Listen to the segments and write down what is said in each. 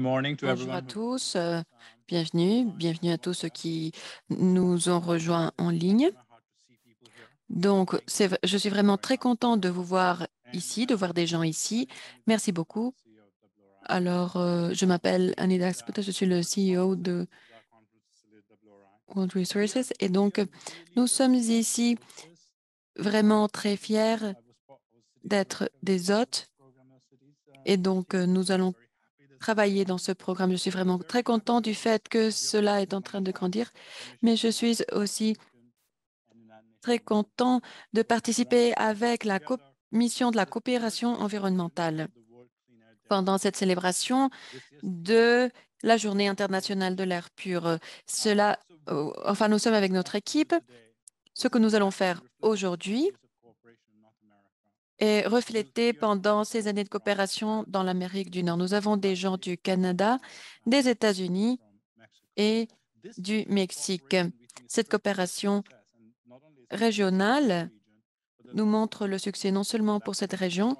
morning to Bonjour à everyone. tous, bienvenue à tous ceux qui nous ont rejoints en ligne. Donc, je suis vraiment très contente de vous voir ici, de voir des gens ici. Merci beaucoup. Alors, je m'appelle Anida Exputa, je suis le CEO de World Resources et donc, nous sommes ici vraiment très fiers d'être des hôtes et donc, nous allons travailler dans ce programme. Je suis vraiment très content du fait que cela est en train de grandir, mais je suis aussi très content de participer avec la mission de la coopération environnementale pendant cette célébration de la Journée internationale de l'air pur. Enfin, nous sommes avec notre équipe. Ce que nous allons faire aujourd'hui est reflété pendant ces années de coopération dans l'Amérique du Nord. Nous avons des gens du Canada, des États-Unis et du Mexique. Cette coopération régionale nous montre le succès non seulement pour cette région,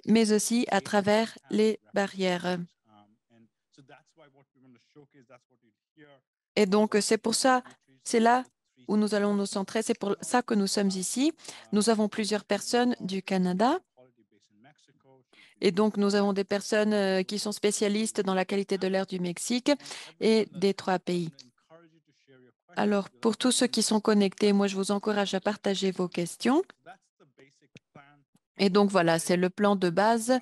mais aussi à travers les barrières. Et donc, c'est là où nous allons nous centrer. C'est pour ça que nous sommes ici. Nous avons plusieurs personnes du Canada. Et donc, nous avons des personnes qui sont spécialistes dans la qualité de l'air du Mexique et des trois pays. Alors, pour tous ceux qui sont connectés, moi, je vous encourage à partager vos questions. Et donc, voilà, c'est le plan de base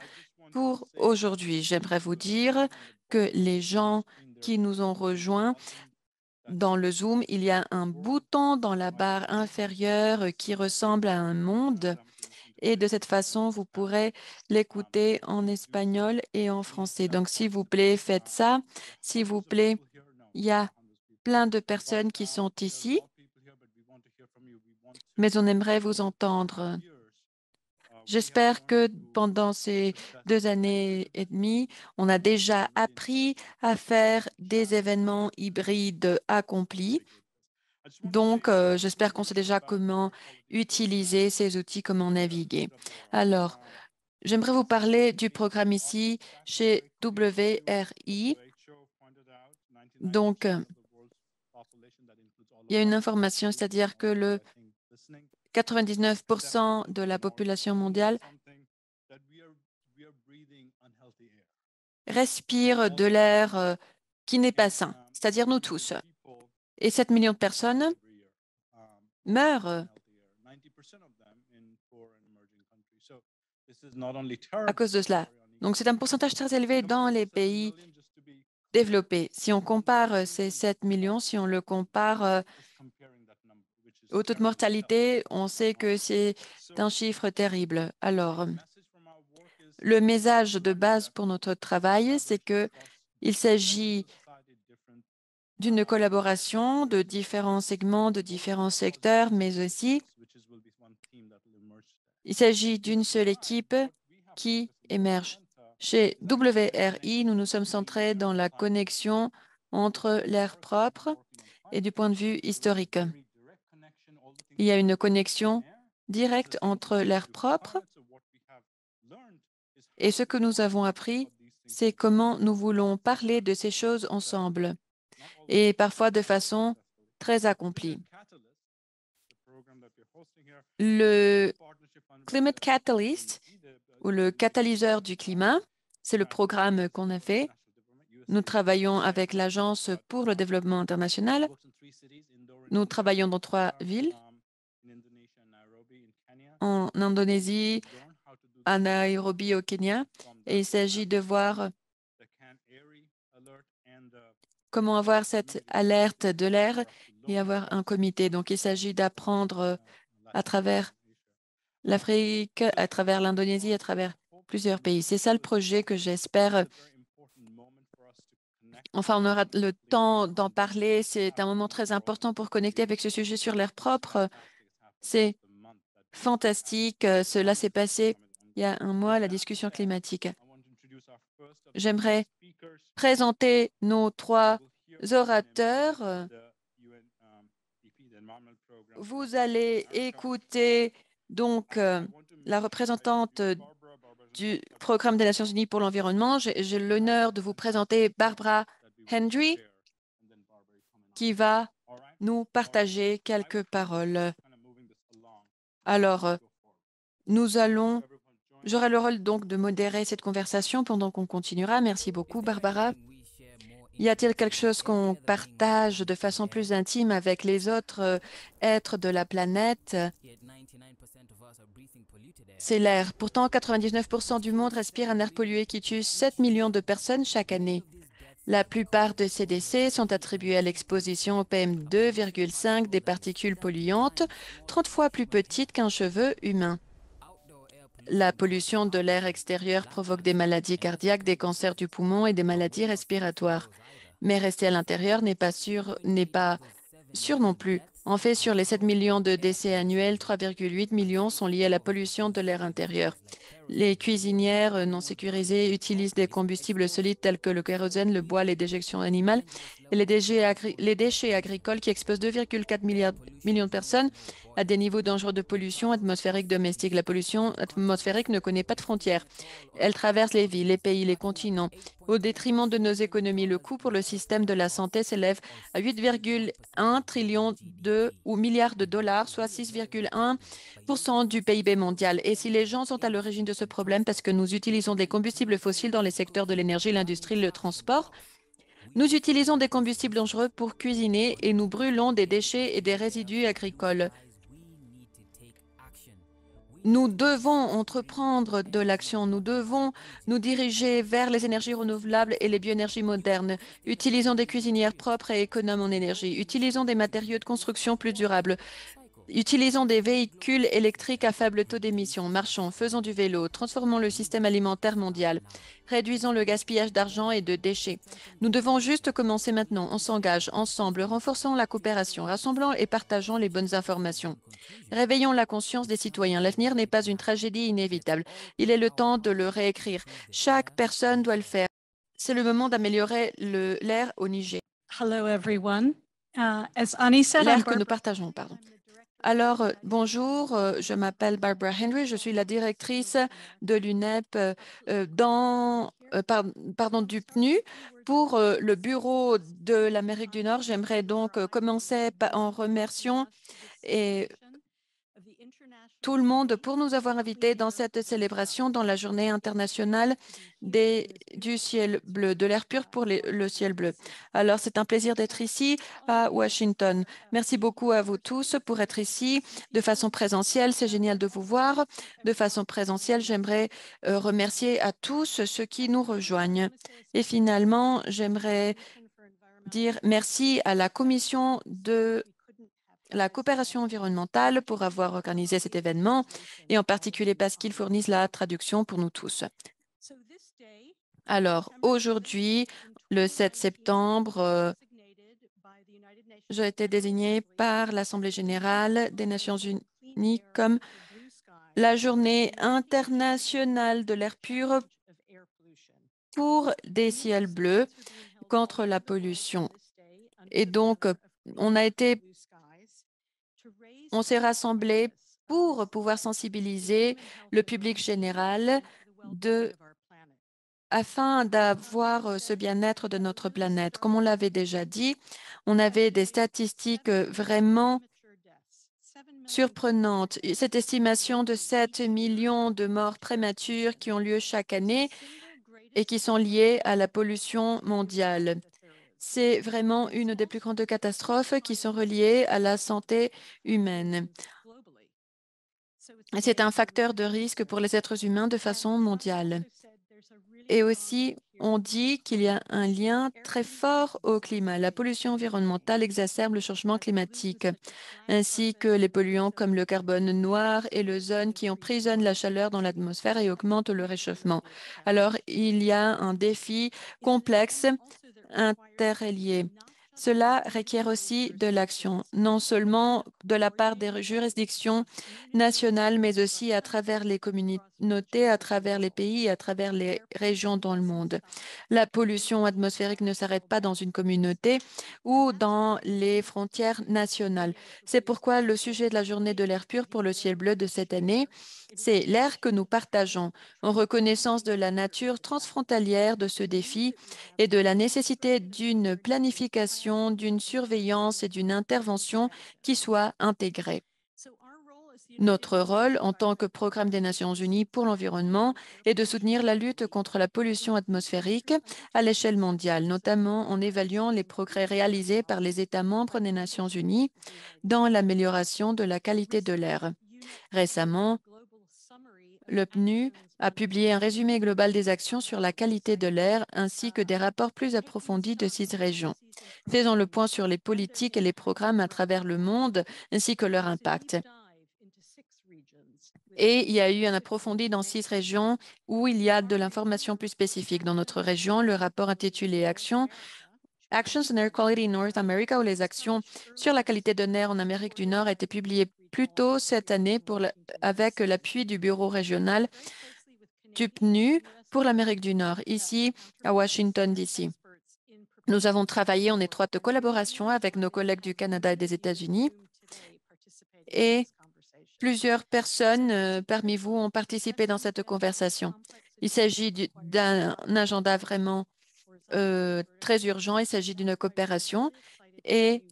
pour aujourd'hui. J'aimerais vous dire que les gens qui nous ont rejoints dans le Zoom, il y a un bouton dans la barre inférieure qui ressemble à un monde. Et de cette façon, vous pourrez l'écouter en espagnol et en français. Donc, s'il vous plaît, faites ça. S'il vous plaît, il y a plein de personnes qui sont ici, mais on aimerait vous entendre. J'espère que pendant ces 2 années et demie, on a déjà appris à faire des événements hybrides accomplis. Donc, j'espère qu'on sait déjà comment utiliser ces outils, comment naviguer. Alors, j'aimerais vous parler du programme ici chez WRI. Donc, il y a une information, c'est-à-dire que le 99% de la population mondiale respire de l'air qui n'est pas sain, c'est-à-dire nous tous. Et 7 millions de personnes meurent à cause de cela. Donc, c'est un pourcentage très élevé dans les pays développés. Si on compare ces 7 millions, si on le compare au taux de mortalité, on sait que c'est un chiffre terrible. Alors, le message de base pour notre travail, c'est que il s'agit d'une collaboration de différents segments, de différents secteurs, mais aussi il s'agit d'une seule équipe qui émerge. Chez WRI, nous nous sommes centrés dans la connexion entre l'air propre et du point de vue historique. Il y a une connexion directe entre l'air propre et ce que nous avons appris, c'est comment nous voulons parler de ces choses ensemble et parfois de façon très accomplie. Le Climate Catalyst ou le catalyseur du climat, c'est le programme qu'on a fait. Nous travaillons avec l'Agence pour le développement international. Nous travaillons dans 3 villes, en Indonésie, à Nairobi au Kenya, et il s'agit de voir comment avoir cette alerte de l'air et avoir un comité. Donc, il s'agit d'apprendre à travers l'Afrique, à travers l'Indonésie, à travers plusieurs pays. C'est ça le projet que j'espère. Enfin, on aura le temps d'en parler. C'est un moment très important pour connecter avec ce sujet sur l'air propre. C'est fantastique. Cela s'est passé il y a un mois, la discussion climatique. J'aimerais présenter nos 3 orateurs. Vous allez écouter donc la représentante du Programme des Nations Unies pour l'environnement. J'ai l'honneur de vous présenter Barbara Hendry, qui va nous partager quelques paroles. Alors, j'aurai le rôle donc de modérer cette conversation pendant qu'on continuera. Merci beaucoup, Barbara. Y a-t-il quelque chose qu'on partage de façon plus intime avec les autres êtres de la planète? C'est l'air. Pourtant, 99% du monde respire un air pollué qui tue 7 millions de personnes chaque année. La plupart de ces décès sont attribués à l'exposition au PM2,5 des particules polluantes, 30 fois plus petites qu'un cheveu humain. La pollution de l'air extérieur provoque des maladies cardiaques, des cancers du poumon et des maladies respiratoires. Mais rester à l'intérieur n'est pas sûr non plus. En fait, sur les 7 millions de décès annuels, 3,8 millions sont liés à la pollution de l'air intérieur. Les cuisinières non sécurisées utilisent des combustibles solides tels que le kérosène, le bois, les déjections animales et les déchets agricoles qui exposent 2,4 millions de personnes à des niveaux dangereux de pollution atmosphérique domestique. La pollution atmosphérique ne connaît pas de frontières. Elle traverse les villes, les pays, les continents. Au détriment de nos économies, le coût pour le système de la santé s'élève à 8,1 trillions ou milliards de dollars, soit 6,1% du PIB mondial. Et si les gens sont à l'origine de ce problème parce que nous utilisons des combustibles fossiles dans les secteurs de l'énergie, l'industrie, le transport, nous utilisons des combustibles dangereux pour cuisiner et nous brûlons des déchets et des résidus agricoles. Nous devons entreprendre de l'action, nous devons nous diriger vers les énergies renouvelables et les bioénergies modernes. Utilisons des cuisinières propres et économes en énergie. Utilisons des matériaux de construction plus durables. Utilisons des véhicules électriques à faible taux d'émission. Marchons, faisons du vélo, transformons le système alimentaire mondial. Réduisons le gaspillage d'argent et de déchets. Nous devons juste commencer maintenant. On s'engage ensemble, renforçons la coopération, rassemblant et partageons les bonnes informations. Réveillons la conscience des citoyens. L'avenir n'est pas une tragédie inévitable. Il est le temps de le réécrire. Chaque personne doit le faire. C'est le moment d'améliorer l'air au Niger. Hello everyone. As Annie said, L'air que nous partageons, pardon. Alors, bonjour, je m'appelle Barbara Hendry, je suis la directrice de l'UNEP du PNU. Pour le bureau de l'Amérique du Nord, j'aimerais donc commencer en remerciant et tout le monde pour nous avoir invités dans cette célébration dans la journée internationale du ciel bleu, de l'air pur pour le ciel bleu. Alors, c'est un plaisir d'être ici à Washington. Merci beaucoup à vous tous pour être ici de façon présentielle. C'est génial de vous voir. De façon présentielle, j'aimerais remercier à tous ceux qui nous rejoignent. Et finalement, j'aimerais dire merci à la Commission de la coopération environnementale pour avoir organisé cet événement et en particulier parce qu'ils fournissent la traduction pour nous tous. Alors, aujourd'hui, le 7 septembre, j'ai été désignée par l'Assemblée générale des Nations unies comme la journée internationale de l'air pur pour des ciels bleus contre la pollution. Et donc, on s'est rassemblés pour pouvoir sensibiliser le public général afin d'avoir ce bien-être de notre planète. Comme on l'avait déjà dit, on avait des statistiques vraiment surprenantes. Cette estimation de 7 millions de morts prématures qui ont lieu chaque année et qui sont liées à la pollution mondiale. C'est vraiment une des plus grandes catastrophes qui sont reliées à la santé humaine. C'est un facteur de risque pour les êtres humains de façon mondiale. Et aussi, on dit qu'il y a un lien très fort au climat. La pollution environnementale exacerbe le changement climatique, ainsi que les polluants comme le carbone noir et l'ozone qui emprisonnent la chaleur dans l'atmosphère et augmentent le réchauffement. Alors, il y a un défi complexe interrelié. Cela requiert aussi de l'action, non seulement de la part des juridictions nationales, mais aussi à travers les communautés, à travers les pays, à travers les régions dans le monde. La pollution atmosphérique ne s'arrête pas dans une communauté ou dans les frontières nationales. C'est pourquoi le sujet de la journée de l'air pur pour le ciel bleu de cette année, c'est l'air que nous partageons, en reconnaissance de la nature transfrontalière de ce défi et de la nécessité d'une planification, d'une surveillance et d'une intervention qui soient intégrées. Notre rôle en tant que programme des Nations unies pour l'environnement est de soutenir la lutte contre la pollution atmosphérique à l'échelle mondiale, notamment en évaluant les progrès réalisés par les États membres des Nations unies dans l'amélioration de la qualité de l'air. Récemment, le PNU a publié un résumé global des actions sur la qualité de l'air ainsi que des rapports plus approfondis de 6 régions. Faisons le point sur les politiques et les programmes à travers le monde ainsi que leur impact. Et il y a eu un approfondi dans 6 régions où il y a de l'information plus spécifique. Dans notre région, le rapport intitulé Actions on Air Quality in North America, ou les actions sur la qualité de l'air en Amérique du Nord, a été publié plus tôt cette année avec l'appui du bureau régional du PNU pour l'Amérique du Nord, ici à Washington, D.C. Nous avons travaillé en étroite collaboration avec nos collègues du Canada et des États-Unis et plusieurs personnes parmi vous ont participé dans cette conversation. Il s'agit d'un agenda vraiment très urgent. Il s'agit d'une coopération et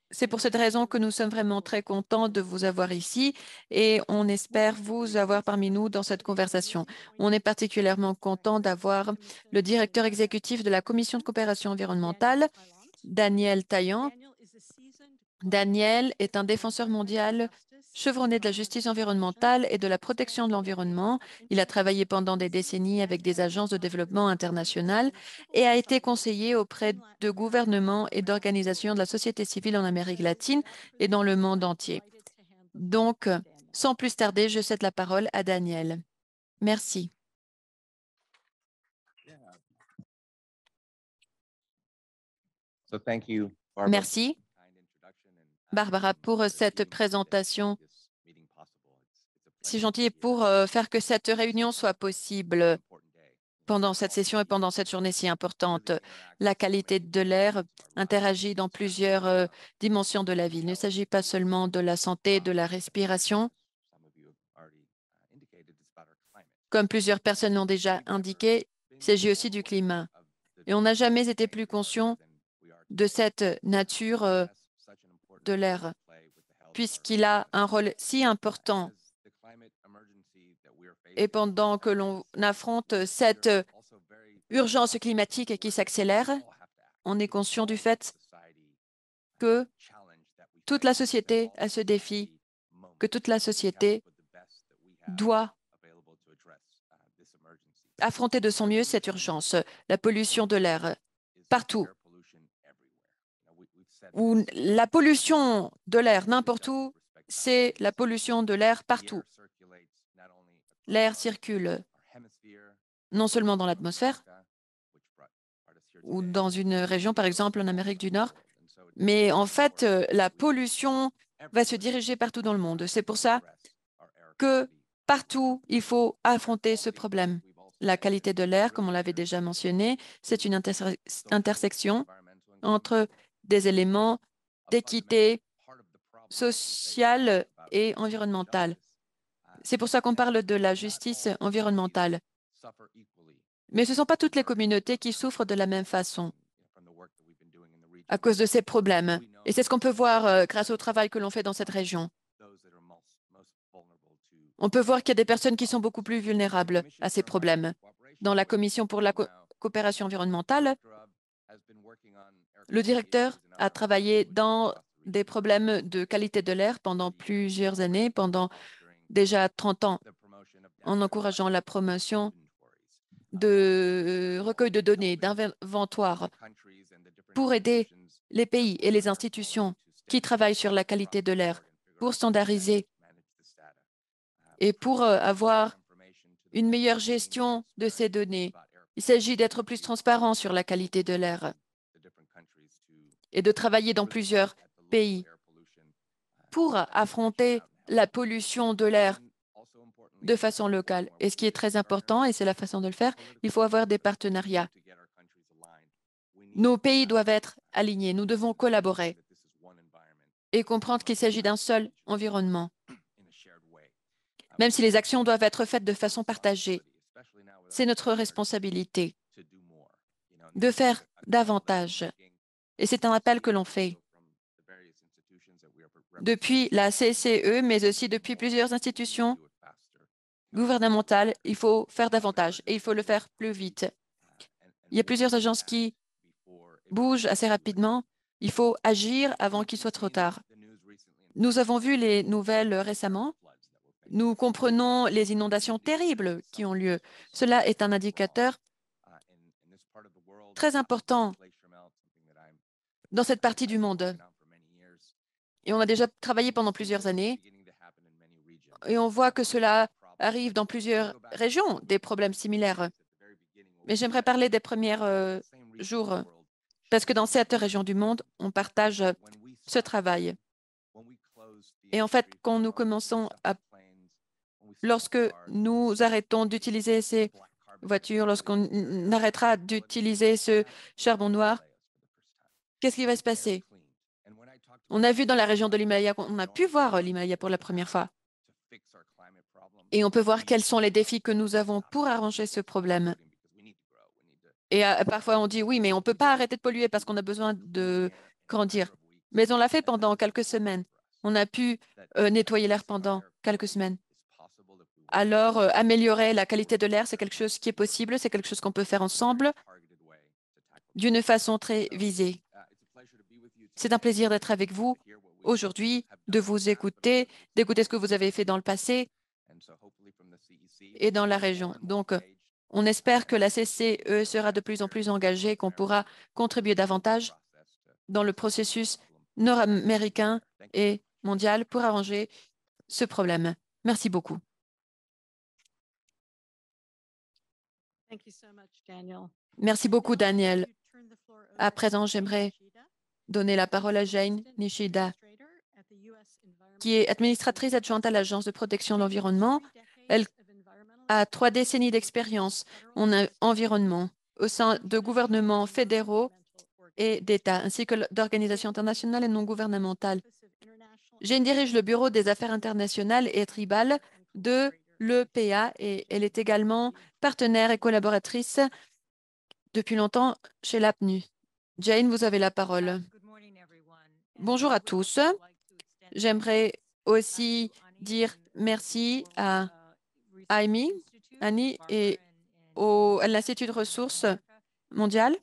c'est pour cette raison que nous sommes vraiment très contents de vous avoir ici et on espère vous avoir parmi nous dans cette conversation. On est particulièrement content d'avoir le directeur exécutif de la Commission de coopération environnementale, Daniel Taillant. Daniel est un défenseur mondial chevronné de la justice environnementale et de la protection de l'environnement. Il a travaillé pendant des décennies avec des agences de développement internationales et a été conseiller auprès de gouvernements et d'organisations de la société civile en Amérique latine et dans le monde entier. Donc, sans plus tarder, je cède la parole à Daniel. Merci. Merci, Barbara, pour cette présentation si gentil et pour faire que cette réunion soit possible pendant cette session et pendant cette journée si importante. La qualité de l'air interagit dans plusieurs dimensions de la vie. Il ne s'agit pas seulement de la santé, de la respiration, comme plusieurs personnes l'ont déjà indiqué, il s'agit aussi du climat. Et on n'a jamais été plus conscient de cette nature de l'air, puisqu'il a un rôle si important. Et pendant que l'on affronte cette urgence climatique qui s'accélère, on est conscient du fait que toute la société a ce défi, que toute la société doit affronter de son mieux cette urgence, la pollution de l'air partout. Ou la pollution de l'air n'importe où, c'est la pollution de l'air partout. L'air circule non seulement dans l'atmosphère ou dans une région, par exemple en Amérique du Nord, mais en fait, la pollution va se diriger partout dans le monde. C'est pour ça que partout, il faut affronter ce problème. La qualité de l'air, comme on l'avait déjà mentionné, c'est une intersection entre des éléments d'équité sociale et environnementale. C'est pour ça qu'on parle de la justice environnementale. Mais ce ne sont pas toutes les communautés qui souffrent de la même façon à cause de ces problèmes. Et c'est ce qu'on peut voir grâce au travail que l'on fait dans cette région. On peut voir qu'il y a des personnes qui sont beaucoup plus vulnérables à ces problèmes. Dans la Commission pour la coopération environnementale, le directeur a travaillé dans des problèmes de qualité de l'air pendant plusieurs années, pendant déjà 30 ans, en encourageant la promotion de recueil de données, d'inventoires, pour aider les pays et les institutions qui travaillent sur la qualité de l'air, pour standardiser et pour avoir une meilleure gestion de ces données. Il s'agit d'être plus transparent sur la qualité de l'air et de travailler dans plusieurs pays pour affronter la pollution de l'air de façon locale. Et ce qui est très important, et c'est la façon de le faire, il faut avoir des partenariats. Nos pays doivent être alignés, nous devons collaborer et comprendre qu'il s'agit d'un seul environnement, même si les actions doivent être faites de façon partagée. C'est notre responsabilité de faire davantage. Et c'est un appel que l'on fait depuis la CCE, mais aussi depuis plusieurs institutions gouvernementales. Il faut faire davantage et il faut le faire plus vite. Il y a plusieurs agences qui bougent assez rapidement. Il faut agir avant qu'il soit trop tard. Nous avons vu les nouvelles récemment. Nous comprenons les inondations terribles qui ont lieu. Cela est un indicateur très important dans cette partie du monde. Et on a déjà travaillé pendant plusieurs années et on voit que cela arrive dans plusieurs régions, des problèmes similaires. Mais j'aimerais parler des premiers jours, parce que dans cette région du monde, on partage ce travail. Et en fait, quand nous commençons à... Lorsque nous arrêtons d'utiliser ces voitures, lorsqu'on arrêtera d'utiliser ce charbon noir, qu'est-ce qui va se passer? On a vu dans la région de l'Himalaya, on a pu voir l'Himalaya pour la première fois. Et on peut voir quels sont les défis que nous avons pour arranger ce problème. Et parfois, on dit, oui, mais on ne peut pas arrêter de polluer parce qu'on a besoin de grandir. Mais on l'a fait pendant quelques semaines. On a pu nettoyer l'air pendant quelques semaines. Alors, améliorer la qualité de l'air, c'est quelque chose qui est possible, c'est quelque chose qu'on peut faire ensemble d'une façon très visée. C'est un plaisir d'être avec vous aujourd'hui, de vous écouter, d'écouter ce que vous avez fait dans le passé et dans la région. Donc, on espère que la CCE sera de plus en plus engagée, qu'on pourra contribuer davantage dans le processus nord-américain et mondial pour arranger ce problème. Merci beaucoup. Merci beaucoup, Daniel. À présent, j'aimerais donner la parole à Jane Nishida, qui est administratrice adjointe à l'Agence de protection de l'environnement. Elle a 3 décennies d'expérience en environnement au sein de gouvernements fédéraux et d'États, ainsi que d'organisations internationales et non gouvernementales. Jane dirige le Bureau des affaires internationales et tribales de l'EPA et elle est également partenaire et collaboratrice depuis longtemps chez l'APNU. Jane, vous avez la parole. Bonjour à tous. J'aimerais aussi dire merci à Amy, Annie et à l'Institut de ressources mondiales,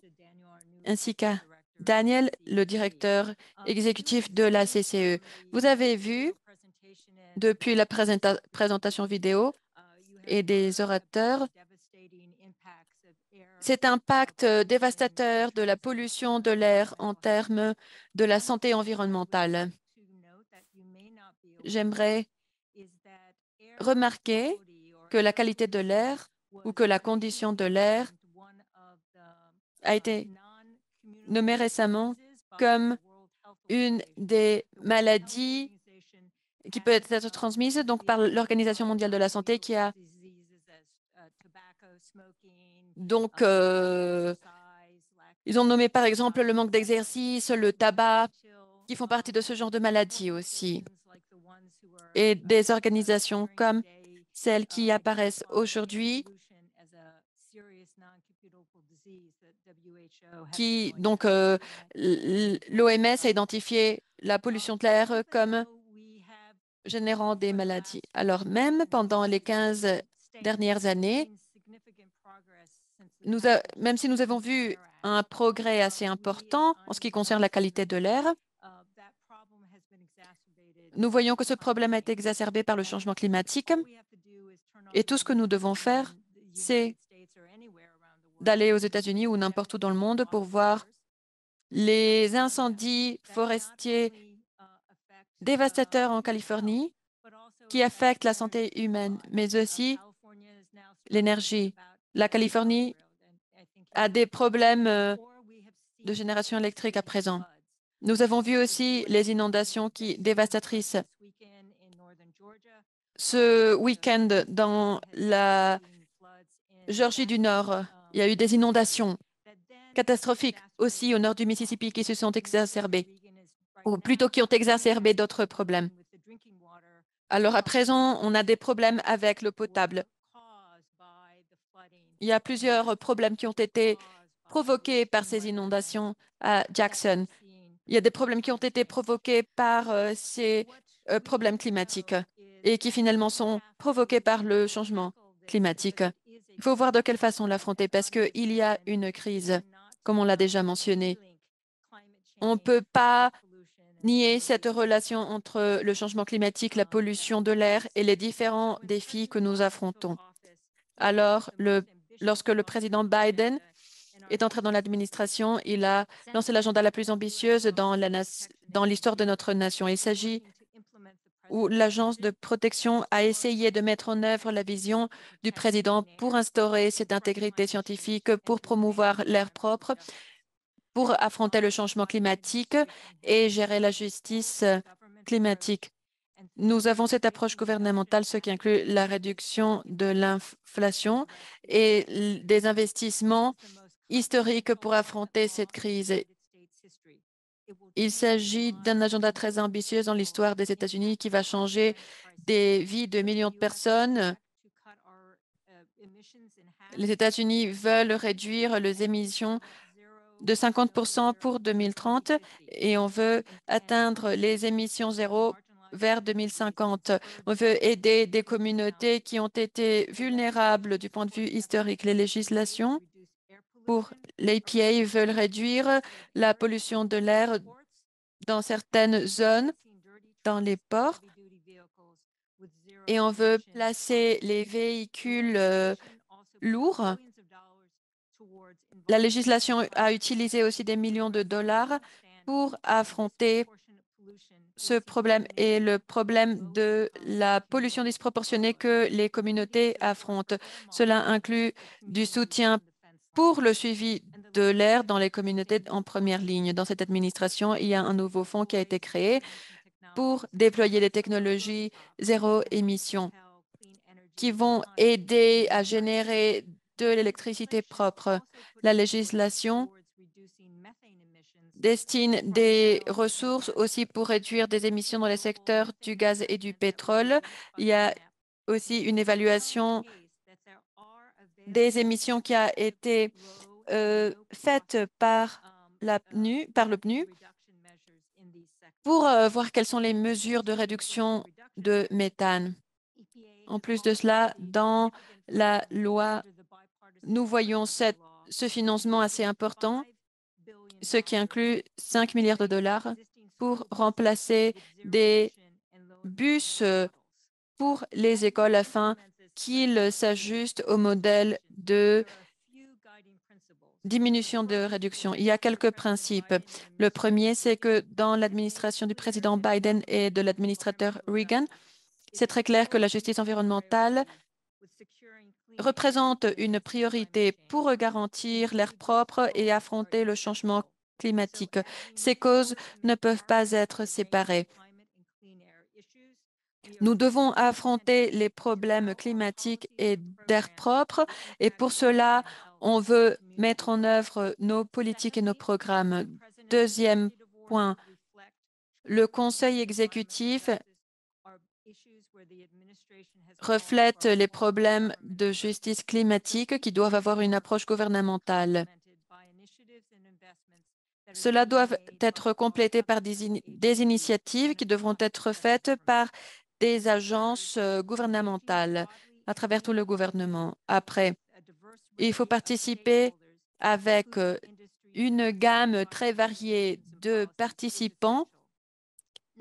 ainsi qu'à Daniel, le directeur exécutif de la CCE. Vous avez vu depuis la présentation vidéo et des orateurs cet impact dévastateur de la pollution de l'air en termes de la santé environnementale. J'aimerais remarquer que la qualité de l'air ou que la condition de l'air a été nommée récemment comme une des maladies qui peut être transmise donc par l'Organisation mondiale de la santé qui a donc ils ont nommé par exemple le manque d'exercice, le tabac, qui font partie de ce genre de maladies aussi. Et des organisations comme celles qui apparaissent aujourd'hui, qui, donc, l'OMS a identifié la pollution de l'air comme générant des maladies. Alors, même pendant les 15 dernières années, même si nous avons vu un progrès assez important en ce qui concerne la qualité de l'air, nous voyons que ce problème a été exacerbé par le changement climatique et tout ce que nous devons faire, c'est d'aller aux États-Unis ou n'importe où dans le monde pour voir les incendies forestiers dévastateurs en Californie qui affectent la santé humaine, mais aussi l'énergie. La Californie a des problèmes de génération électrique à présent. Nous avons vu aussi les inondations dévastatrices ce week-end dans la Géorgie du Nord. Il y a eu des inondations catastrophiques aussi au nord du Mississippi qui se sont exacerbées, ou plutôt qui ont exacerbé d'autres problèmes. Alors à présent, on a des problèmes avec l'eau potable. Il y a plusieurs problèmes qui ont été provoqués par ces inondations à Jackson. Il y a des problèmes qui ont été provoqués par ces problèmes climatiques et qui finalement sont provoqués par le changement climatique. Il faut voir de quelle façon l'affronter parce qu'il y a une crise, comme on l'a déjà mentionné. On ne peut pas nier cette relation entre le changement climatique, la pollution de l'air et les différents défis que nous affrontons. Alors, lorsque le président Biden est entré dans l'administration, il a lancé l'agenda la plus ambitieuse dans l'histoire de notre nation. Il s'agit où l'Agence de protection a essayé de mettre en œuvre la vision du président pour instaurer cette intégrité scientifique, pour promouvoir l'air propre, pour affronter le changement climatique et gérer la justice climatique. Nous avons cette approche gouvernementale, ce qui inclut la réduction de l'inflation et des investissements historiques pour affronter cette crise. Il s'agit d'un agenda très ambitieux dans l'histoire des États-Unis qui va changer des vies de millions de personnes. Les États-Unis veulent réduire les émissions de 50% pour 2030 et on veut atteindre les émissions zéro vers 2050. On veut aider des communautés qui ont été vulnérables du point de vue historique. Les législations pour l'APA veulent réduire la pollution de l'air dans certaines zones, dans les ports, et on veut placer les véhicules lourds. La législation a utilisé aussi des millions de dollars pour affronter ce problème et le problème de la pollution disproportionnée que les communautés affrontent. Cela inclut du soutien pour le suivi de l'air dans les communautés en première ligne. Dans cette administration, il y a un nouveau fonds qui a été créé pour déployer les technologies zéro émission qui vont aider à générer de l'électricité propre. La législation destine des ressources aussi pour réduire des émissions dans les secteurs du gaz et du pétrole. Il y a aussi une évaluation des émissions qui a été faite par le PNU pour voir quelles sont les mesures de réduction de méthane. En plus de cela, dans la loi, nous voyons ce financement assez important, ce qui inclut 5 milliards de dollars pour remplacer des bus pour les écoles afin qu'ils s'ajustent au modèle de diminution de réduction. Il y a quelques principes. Le premier, c'est que dans l'administration du président Biden et de l'administrateur Reagan, c'est très clair que la justice environnementale représente une priorité pour garantir l'air propre et affronter le changement climatique. Ces causes ne peuvent pas être séparées. Nous devons affronter les problèmes climatiques et d'air propre et pour cela, on veut mettre en œuvre nos politiques et nos programmes. Deuxième point, le Conseil exécutif reflète les problèmes de justice climatique qui doivent avoir une approche gouvernementale. Cela doit être complété par des initiatives qui devront être faites par des agences gouvernementales à travers tout le gouvernement. Après, il faut participer avec une gamme très variée de participants.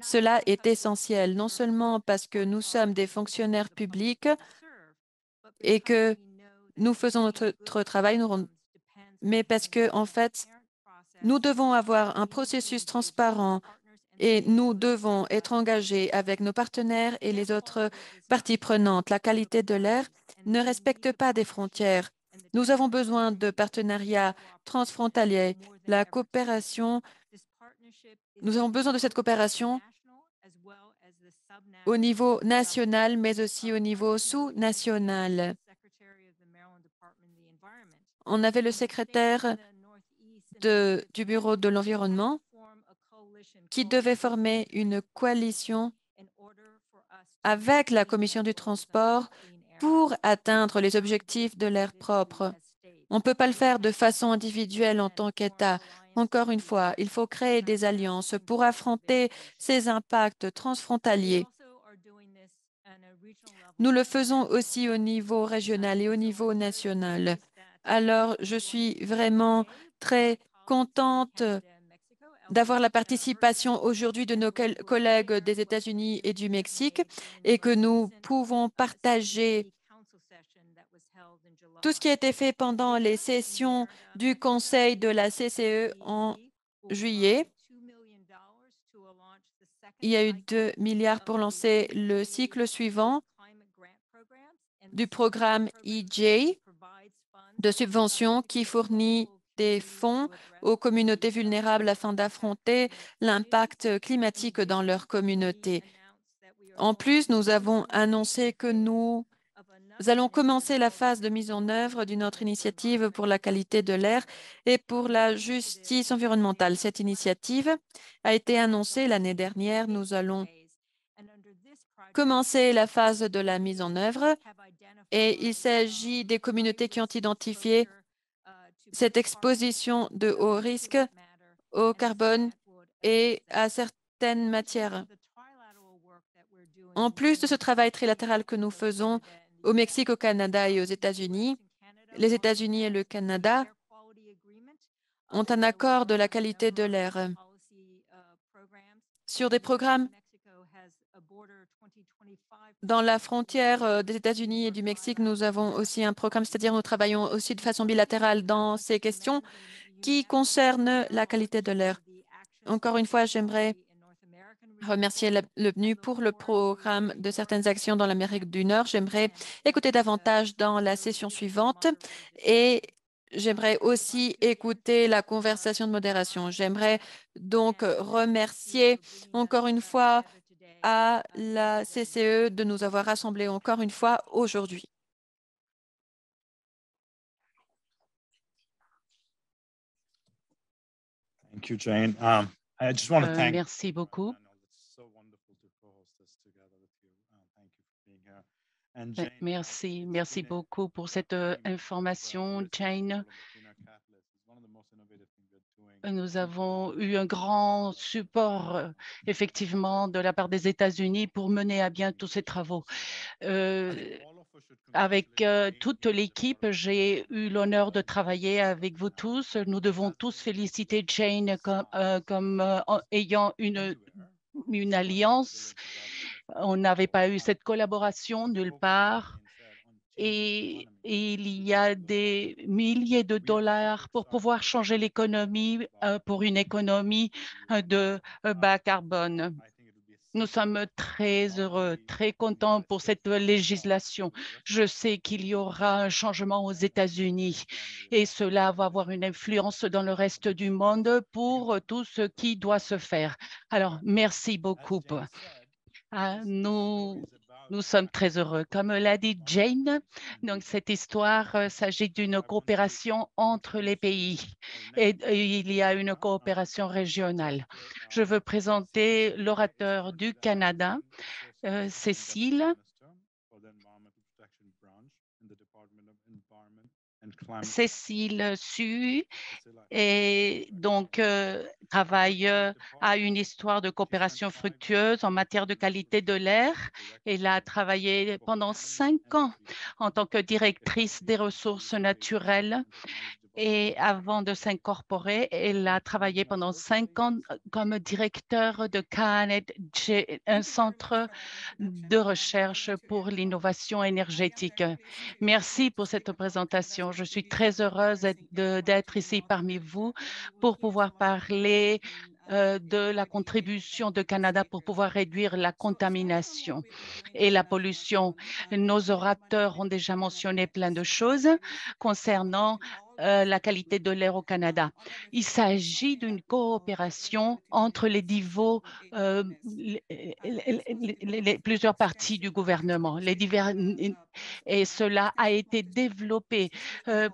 Cela est essentiel, non seulement parce que nous sommes des fonctionnaires publics et que nous faisons notre travail, mais parce que, en fait, nous devons avoir un processus transparent et nous devons être engagés avec nos partenaires et les autres parties prenantes. La qualité de l'air ne respecte pas des frontières. Nous avons besoin de partenariats transfrontaliers. La coopération Nous avons besoin de cette coopération au niveau national, mais aussi au niveau sous-national. On avait le secrétaire du Bureau de l'environnement qui devait former une coalition avec la Commission du transport pour atteindre les objectifs de l'air propre. On ne peut pas le faire de façon individuelle en tant qu'État. Encore une fois, il faut créer des alliances pour affronter ces impacts transfrontaliers. Nous le faisons aussi au niveau régional et au niveau national. Alors, je suis vraiment très contente d'avoir la participation aujourd'hui de nos collègues des États-Unis et du Mexique et que nous pouvons partager tout ce qui a été fait pendant les sessions du Conseil de la CCE en juillet. Il y a eu 2 milliards pour lancer le cycle suivant du programme EJ de subvention qui fournit des fonds aux communautés vulnérables afin d'affronter l'impact climatique dans leur communauté. En plus, nous avons annoncé que nous allons commencer la phase de mise en œuvre d'une autre initiative pour la qualité de l'air et pour la justice environnementale. Cette initiative a été annoncée l'année dernière. Nous allons commencer la phase de la mise en œuvre et il s'agit des communautés qui ont identifié cette exposition de haut risque au carbone et à certaines matières. En plus de ce travail trilatéral que nous faisons au Mexique, au Canada et aux États-Unis, les États-Unis et le Canada ont un accord de la qualité de l'air. Sur des programmes dans la frontière des États-Unis et du Mexique, nous avons aussi un programme, c'est-à-dire nous travaillons aussi de façon bilatérale dans ces questions qui concernent la qualité de l'air. Encore une fois, j'aimerais remercier le PNU pour le programme de certaines actions dans l'Amérique du Nord. J'aimerais écouter davantage dans la session suivante et j'aimerais aussi écouter la conversation de modération. J'aimerais donc remercier encore une fois à la CCE de nous avoir rassemblés encore une fois aujourd'hui. Thank you, Jane. I just want to thank. Merci beaucoup. Merci beaucoup pour cette information, Jane. Nous avons eu un grand support, effectivement, de la part des États-Unis pour mener à bien tous ces travaux. Avec toute l'équipe, j'ai eu l'honneur de travailler avec vous tous. Nous devons tous féliciter Jane comme ayant une alliance. On n'avait pas eu cette collaboration nulle part. Et il y a des milliers de dollars pour pouvoir changer l'économie pour une économie de bas carbone. Nous sommes très heureux, très contents pour cette législation. Je sais qu'il y aura un changement aux États-Unis et cela va avoir une influence dans le reste du monde pour tout ce qui doit se faire. Alors, merci beaucoup. Nous sommes très heureux. Comme l'a dit Jane, donc cette histoire s'agit d'une coopération entre les pays et il y a une coopération régionale. Je veux présenter l'orateur du Canada, Cécile. Cécile Su et donc travaille à une histoire de coopération fructueuse en matière de qualité de l'air. Elle a travaillé pendant 5 ans en tant que directrice des ressources naturelles. Et avant de s'incorporer, elle a travaillé pendant 5 ans comme directeur de CANED, un centre de recherche pour l'innovation énergétique. Merci pour cette présentation. Je suis très heureuse d'être ici parmi vous pour pouvoir parler de la contribution de Canada pour pouvoir réduire la contamination et la pollution. Nos orateurs ont déjà mentionné plein de choses concernant la qualité de l'air au Canada. Il s'agit d'une coopération entre les plusieurs parties du gouvernement. Et cela a été développé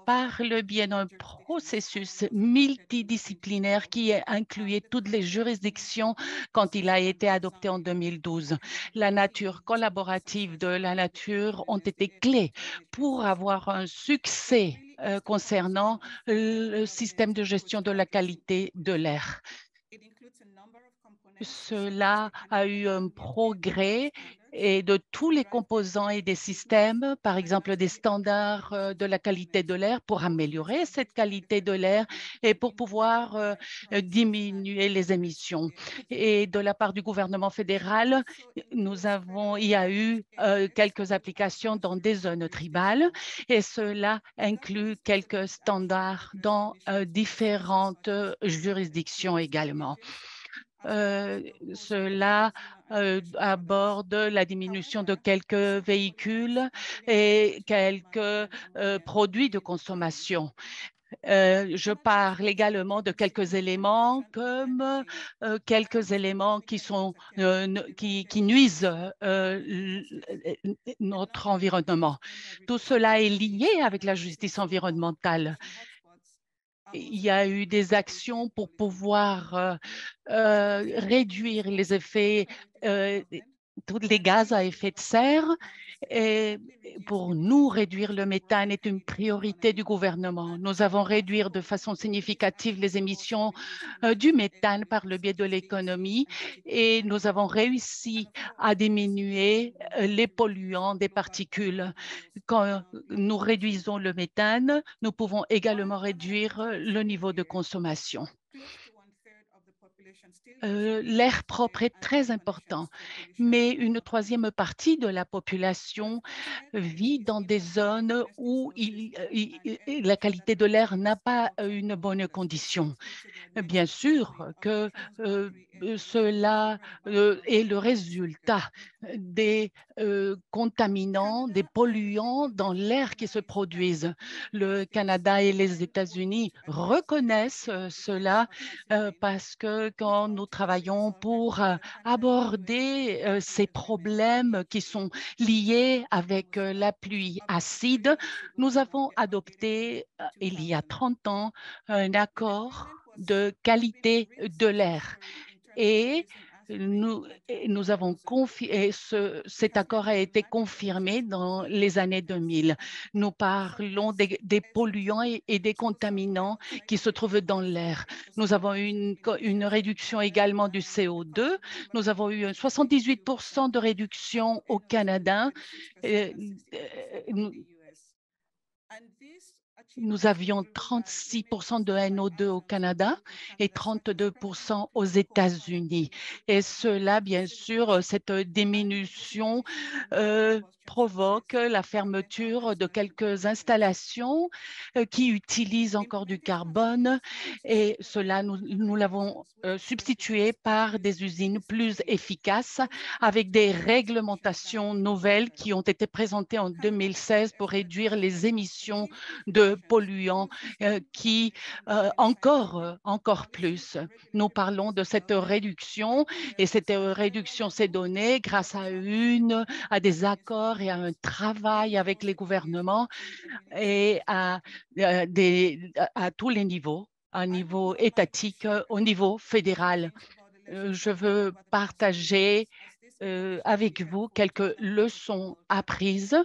par le biais d'un processus multidisciplinaire qui a inclué toutes les juridictions quand il a été adopté en 2012. La nature collaborative de la nature ont été clés pour avoir un succès concernant le système de gestion de la qualité de l'air. Cela a eu un progrès et de tous les composants et des systèmes, par exemple des standards de la qualité de l'air pour améliorer cette qualité de l'air et pour pouvoir diminuer les émissions. Et de la part du gouvernement fédéral, il y a eu quelques applications dans des zones tribales et cela inclut quelques standards dans différentes juridictions également. Cela aborde la diminution de quelques véhicules et quelques produits de consommation. Je parle également de quelques éléments comme quelques éléments qui nuisent notre environnement. Tout cela est lié avec la justice environnementale. Il y a eu des actions pour pouvoir réduire les effets, tous les gaz à effet de serre. Et pour nous, réduire le méthane est une priorité du gouvernement. Nous avons réduit de façon significative les émissions du méthane par le biais de l'économie et nous avons réussi à diminuer les polluants des particules. Quand nous réduisons le méthane, nous pouvons également réduire le niveau de consommation. L'air propre est très important, mais une troisième partie de la population vit dans des zones où la qualité de l'air n'a pas une bonne condition. Bien sûr que cela est le résultat des contaminants, des polluants dans l'air qui se produisent. Le Canada et les États-Unis reconnaissent cela parce que quand nous travaillons pour aborder ces problèmes qui sont liés avec la pluie acide, nous avons adopté il y a 30 ans un accord de qualité de l'air. Et nous avons cet accord a été confirmé dans les années 2000. Nous parlons des polluants et des contaminants qui se trouvent dans l'air. Nous avons eu une réduction également du CO2. Nous avons eu 78% de réduction au Canada. Nous avions 36% de NO2 au Canada et 32% aux États-Unis. Et cela, bien sûr, cette diminution provoque la fermeture de quelques installations qui utilisent encore du carbone et cela, nous l'avons substitué par des usines plus efficaces avec des réglementations nouvelles qui ont été présentées en 2016 pour réduire les émissions de polluants qui encore plus. Nous parlons de cette réduction et cette réduction s'est donnée grâce à des accords et à un travail avec les gouvernements et à tous les niveaux, à niveau étatique, au niveau fédéral. Je veux partager avec vous quelques leçons apprises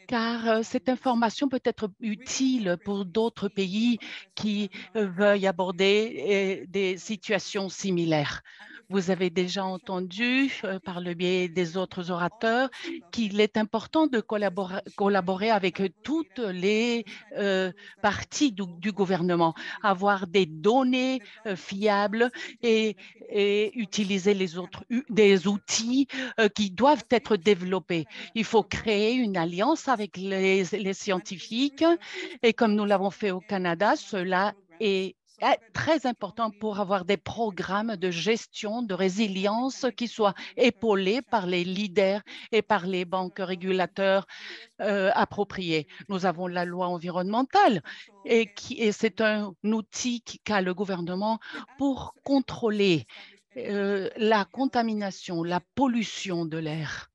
car cette information peut être utile pour d'autres pays qui veuillent aborder des situations similaires. Vous avez déjà entendu par le biais des autres orateurs qu'il est important de collaborer avec toutes les parties du gouvernement, avoir des données fiables et utiliser des outils qui doivent être développés. Il faut créer une alliance avec les scientifiques et comme nous l'avons fait au Canada, cela est très important pour avoir des programmes de gestion, de résilience qui soient épaulés par les leaders et par les banques régulateurs appropriés. Nous avons la loi environnementale et c'est un outil qu'a le gouvernement pour contrôler la contamination, la pollution de l'air.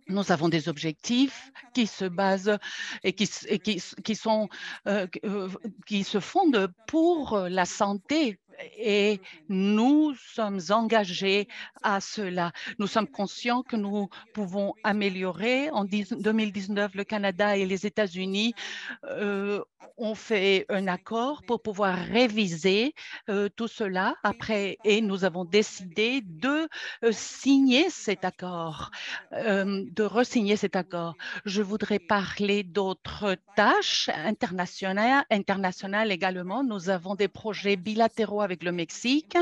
Nous avons des objectifs qui se basent et qui se fondent pour la santé et nous sommes engagés à cela. Nous sommes conscients que nous pouvons améliorer. En 2019, le Canada et les États-Unis ont fait un accord pour pouvoir réviser tout cela après et nous avons décidé de signer cet accord, de re-signer cet accord. Je voudrais parler d'autres tâches internationales également. Nous avons des projets bilatéraux avec le Mexique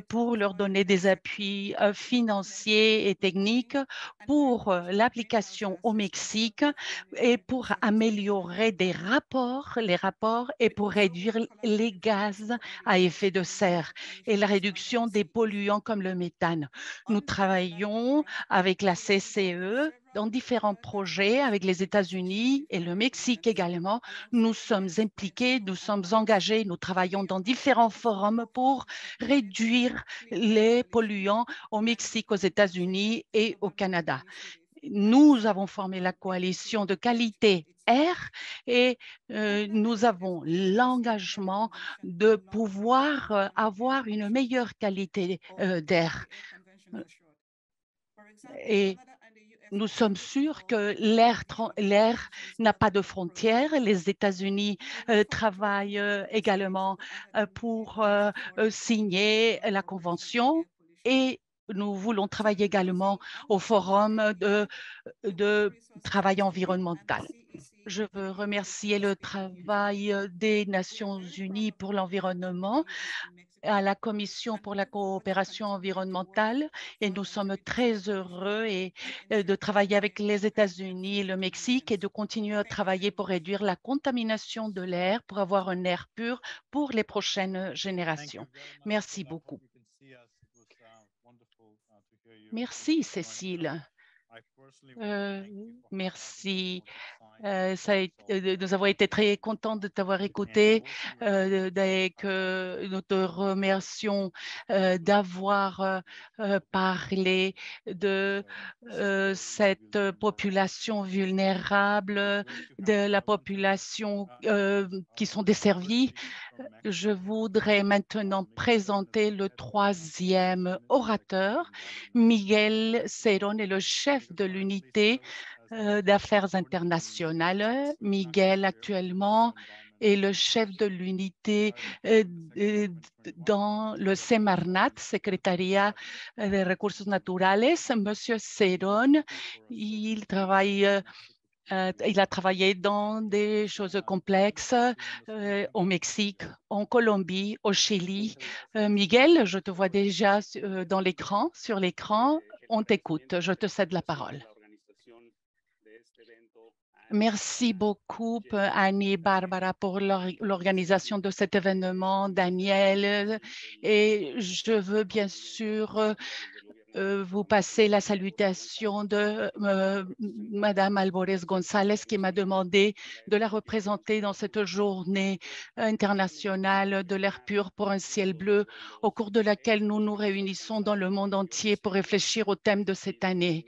pour leur donner des appuis financiers et techniques pour l'application au Mexique et pour améliorer les rapports et pour réduire les gaz à effet de serre et la réduction des polluants comme le méthane. Nous travaillons avec la CCE dans différents projets avec les États-Unis et le Mexique également. Nous sommes impliqués, nous sommes engagés, nous travaillons dans différents forums pour réduire les polluants au Mexique, aux États-Unis et au Canada. Nous avons formé la coalition de qualité air et nous avons l'engagement de pouvoir avoir une meilleure qualité d'air. Et nous sommes sûrs que l'air n'a pas de frontières. Les États-Unis travaillent également pour signer la convention et nous voulons travailler également au forum de travail environnemental. Je veux remercier le travail des Nations unies pour l'environnement, à la Commission pour la coopération environnementale et nous sommes très heureux de travailler avec les États-Unis et le Mexique et de continuer à travailler pour réduire la contamination de l'air, pour avoir un air pur pour les prochaines générations. Merci beaucoup. Merci, Cécile. Merci. Nous avons été très contents de t'avoir écouté et que nous te remercions d'avoir parlé de cette population vulnérable, de la population qui sont desservies. Je voudrais maintenant présenter le troisième orateur. Miguel Cerón est le chef de l'unité d'affaires internationales. Miguel, actuellement, est le chef de l'unité dans le Semarnat, Secrétariat des Recursos Naturales. Monsieur Cerón, il a travaillé dans des choses complexes au Mexique, en Colombie, au Chili. Miguel, je te vois déjà sur l'écran. On t'écoute. Je te cède la parole. Merci beaucoup, Annie et Barbara, pour l'organisation de cet événement, Daniel. Et je veux bien sûr vous passer la salutation de Madame Alvarez González qui m'a demandé de la représenter dans cette journée internationale de l'air pur pour un ciel bleu au cours de laquelle nous nous réunissons dans le monde entier pour réfléchir au thème de cette année.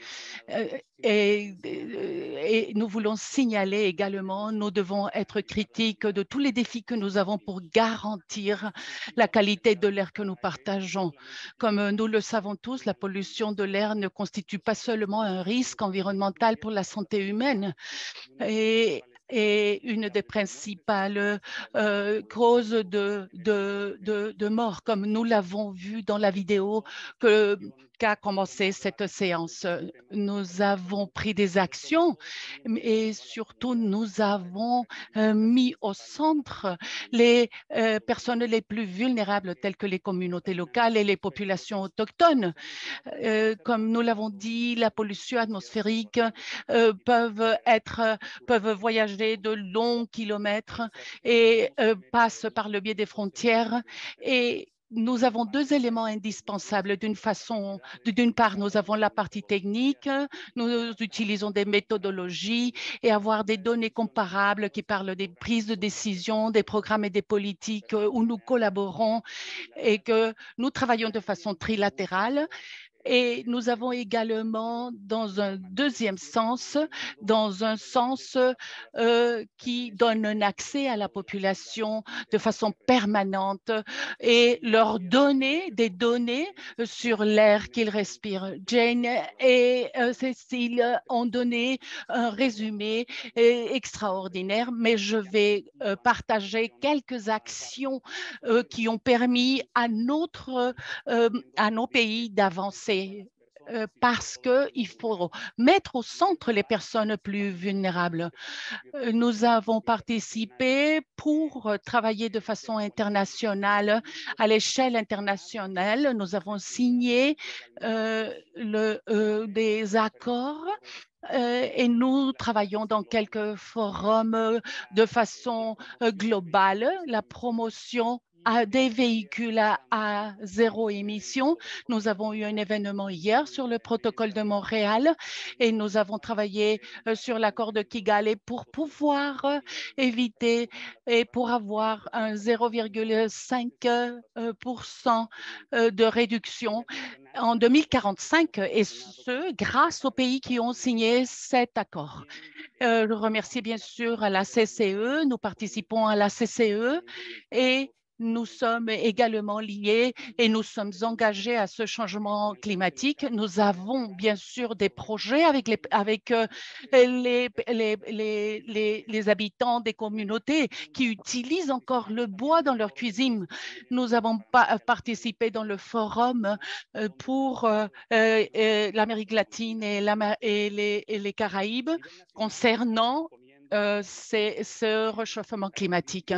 Et nous voulons signaler également, nous devons être critiques de tous les défis que nous avons pour garantir la qualité de l'air que nous partageons. Comme nous le savons tous, la pollution de l'air ne constitue pas seulement un risque environnemental pour la santé humaine et une des principales causes de mort, comme nous l'avons vu dans la vidéo que qu'a commencé cette séance. Nous avons pris des actions et surtout nous avons mis au centre les personnes les plus vulnérables telles que les communautés locales et les populations autochtones. Comme nous l'avons dit, la pollution atmosphérique peuvent voyager de longs kilomètres et passent par le biais des frontières. Et nous avons deux éléments indispensables. D'une part, nous avons la partie technique, nous utilisons des méthodologies et avoir des données comparables qui parlent des prises de décision, des programmes et des politiques où nous collaborons et que nous travaillons de façon trilatérale. Et nous avons également, dans un deuxième sens, qui donne un accès à la population de façon permanente et leur donner des données sur l'air qu'ils respirent. Jane et Cécile ont donné un résumé extraordinaire, mais je vais partager quelques actions qui ont permis à nos pays d'avancer parce qu'il faut mettre au centre les personnes plus vulnérables. Nous avons participé pour travailler de façon internationale, à l'échelle internationale. Nous avons signé des accords et nous travaillons dans quelques forums de façon globale. La promotion des véhicules à zéro émission. Nous avons eu un événement hier sur le protocole de Montréal et nous avons travaillé sur l'accord de Kigali pour pouvoir éviter et pour avoir un 0,5% de réduction en 2045 et ce, grâce aux pays qui ont signé cet accord. Je remercie bien sûr à la CCE. Nous participons à la CCE et nous sommes également liés et nous sommes engagés à ce changement climatique. Nous avons bien sûr des projets avec les habitants des communautés qui utilisent encore le bois dans leur cuisine. Nous avons participé dans le forum pour l'Amérique latine et les Caraïbes concernant ce réchauffement climatique.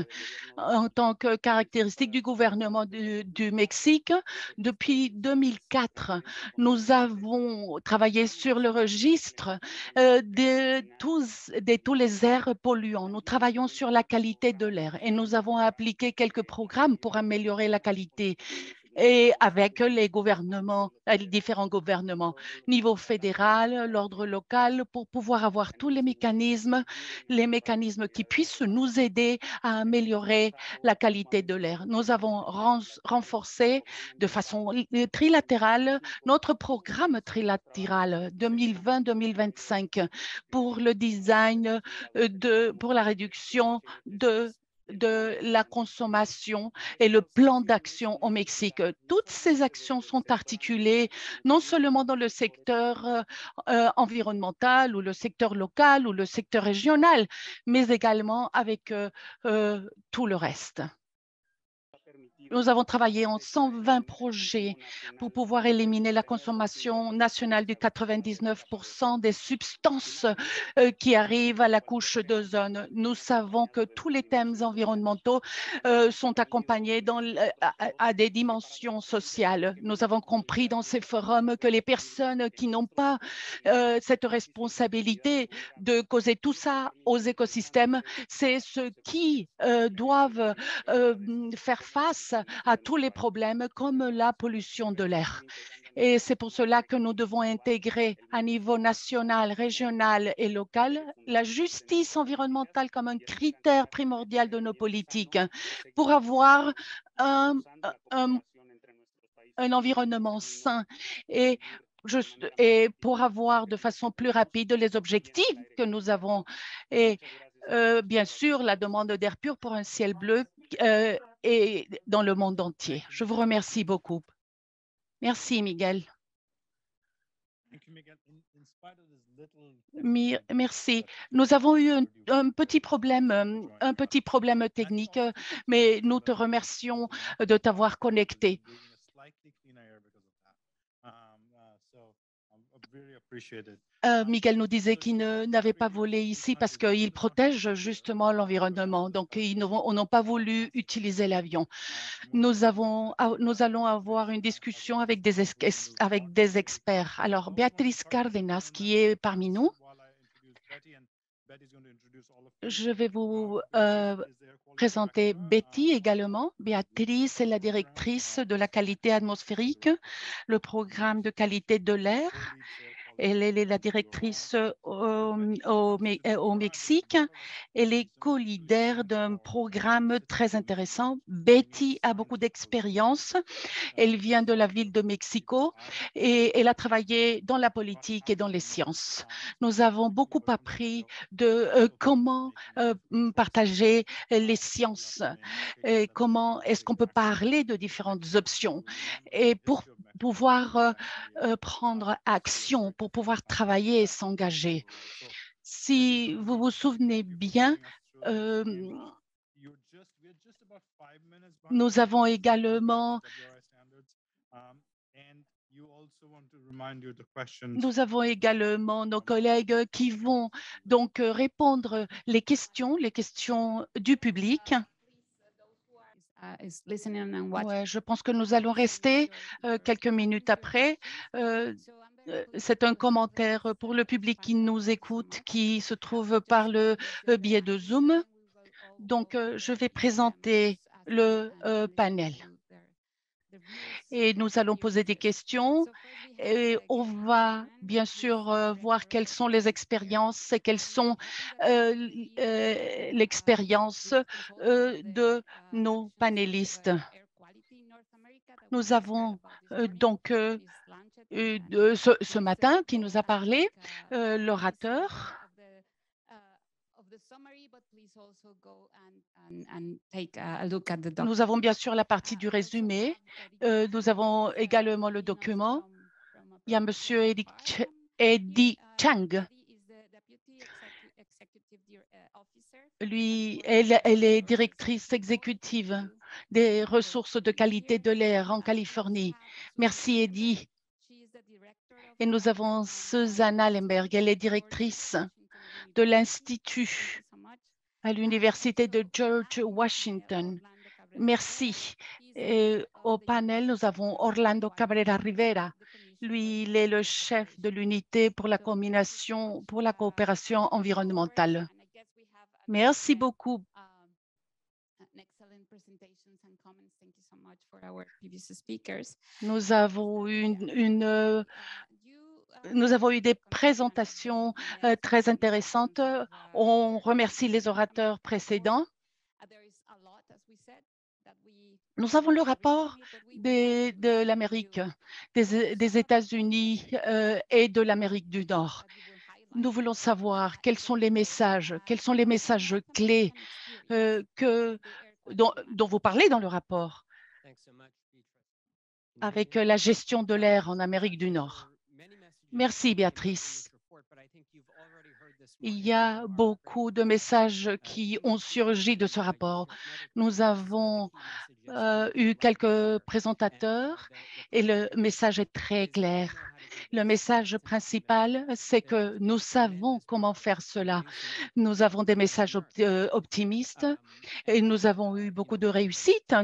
En tant que caractéristique du gouvernement du Mexique, depuis 2004, nous avons travaillé sur le registre de tous les airs polluants. Nous travaillons sur la qualité de l'air et nous avons appliqué quelques programmes pour améliorer la qualité et avec les différents gouvernements, niveau fédéral, l'ordre local, pour pouvoir avoir tous les mécanismes qui puissent nous aider à améliorer la qualité de l'air. Nous avons renforcé de façon trilatérale notre programme trilatéral 2020-2025 pour le design, pour la réduction de la consommation et le plan d'action au Mexique. Toutes ces actions sont articulées non seulement dans le secteur environnemental ou le secteur local ou le secteur régional, mais également avec tout le reste. Nous avons travaillé en 120 projets pour pouvoir éliminer la consommation nationale de 99% des substances qui arrivent à la couche d'ozone. Nous savons que tous les thèmes environnementaux sont accompagnés à des dimensions sociales. Nous avons compris dans ces forums que les personnes qui n'ont pas cette responsabilité de causer tout ça aux écosystèmes, c'est ceux qui doivent faire face à tous les problèmes comme la pollution de l'air. Et c'est pour cela que nous devons intégrer à niveau national, régional et local la justice environnementale comme un critère primordial de nos politiques pour avoir un environnement sain et pour avoir de façon plus rapide les objectifs que nous avons. Et bien sûr, la demande d'air pur pour un ciel bleu et dans le monde entier. Je vous remercie beaucoup. Merci, Miguel. Merci. Nous avons eu un petit problème technique, mais nous te remercions de t'avoir connecté. Miguel nous disait qu'il n'avait pas volé ici parce qu'il protège justement l'environnement. Donc, ils n'ont pas voulu utiliser l'avion. Nous allons avoir une discussion avec des experts. Alors, Béatrice Cárdenas, qui est parmi nous, je vais vous présenter Betty également. Béatrice est la directrice de la qualité atmosphérique, le programme de qualité de l'air. Elle est la directrice au Mexique. Elle est co-leader d'un programme très intéressant. Betty a beaucoup d'expérience. Elle vient de la ville de Mexico et elle a travaillé dans la politique et dans les sciences. Nous avons beaucoup appris de comment partager les sciences, et comment est-ce qu'on peut parler de différentes options et pour pouvoir prendre action, pour pouvoir travailler et s'engager. Si vous vous souvenez bien, nous avons également nos collègues qui vont donc répondre les questions du public. Ouais, je pense que nous allons rester quelques minutes après. C'est un commentaire pour le public qui nous écoute, qui se trouve par le biais de Zoom. Donc, je vais présenter le panel. Et nous allons poser des questions et on va bien sûr voir quelles sont les expériences et quelles sont l'expérience de nos panélistes. Nous avons donc ce matin qui nous a parlé, l'orateur. Nous avons bien sûr la partie du résumé. Nous avons également le document. Il y a Monsieur Eddie Chang. Lui, elle est directrice exécutive des ressources de qualité de l'air en Californie. Merci, Eddie. Et nous avons Susanna Lemberg. Elle est directrice de l'Institut à l'Université de George Washington. Merci. Et au panel, nous avons Orlando Cabrera Rivera. Lui, il est le chef de l'unité pour la combination, pour la coopération environnementale. Merci beaucoup. Nous avons eu des présentations très intéressantes. On remercie les orateurs précédents. Nous avons le rapport de l'Amérique, des États-Unis et de l'Amérique du Nord. Nous voulons savoir quels sont les messages clés dont vous parlez dans le rapport avec la gestion de l'air en Amérique du Nord. Merci, Béatrice. Il y a beaucoup de messages qui ont surgi de ce rapport. Nous avons eu quelques présentateurs et le message est très clair. Le message principal, c'est que nous savons comment faire cela. Nous avons des messages optimistes et nous avons eu beaucoup de réussite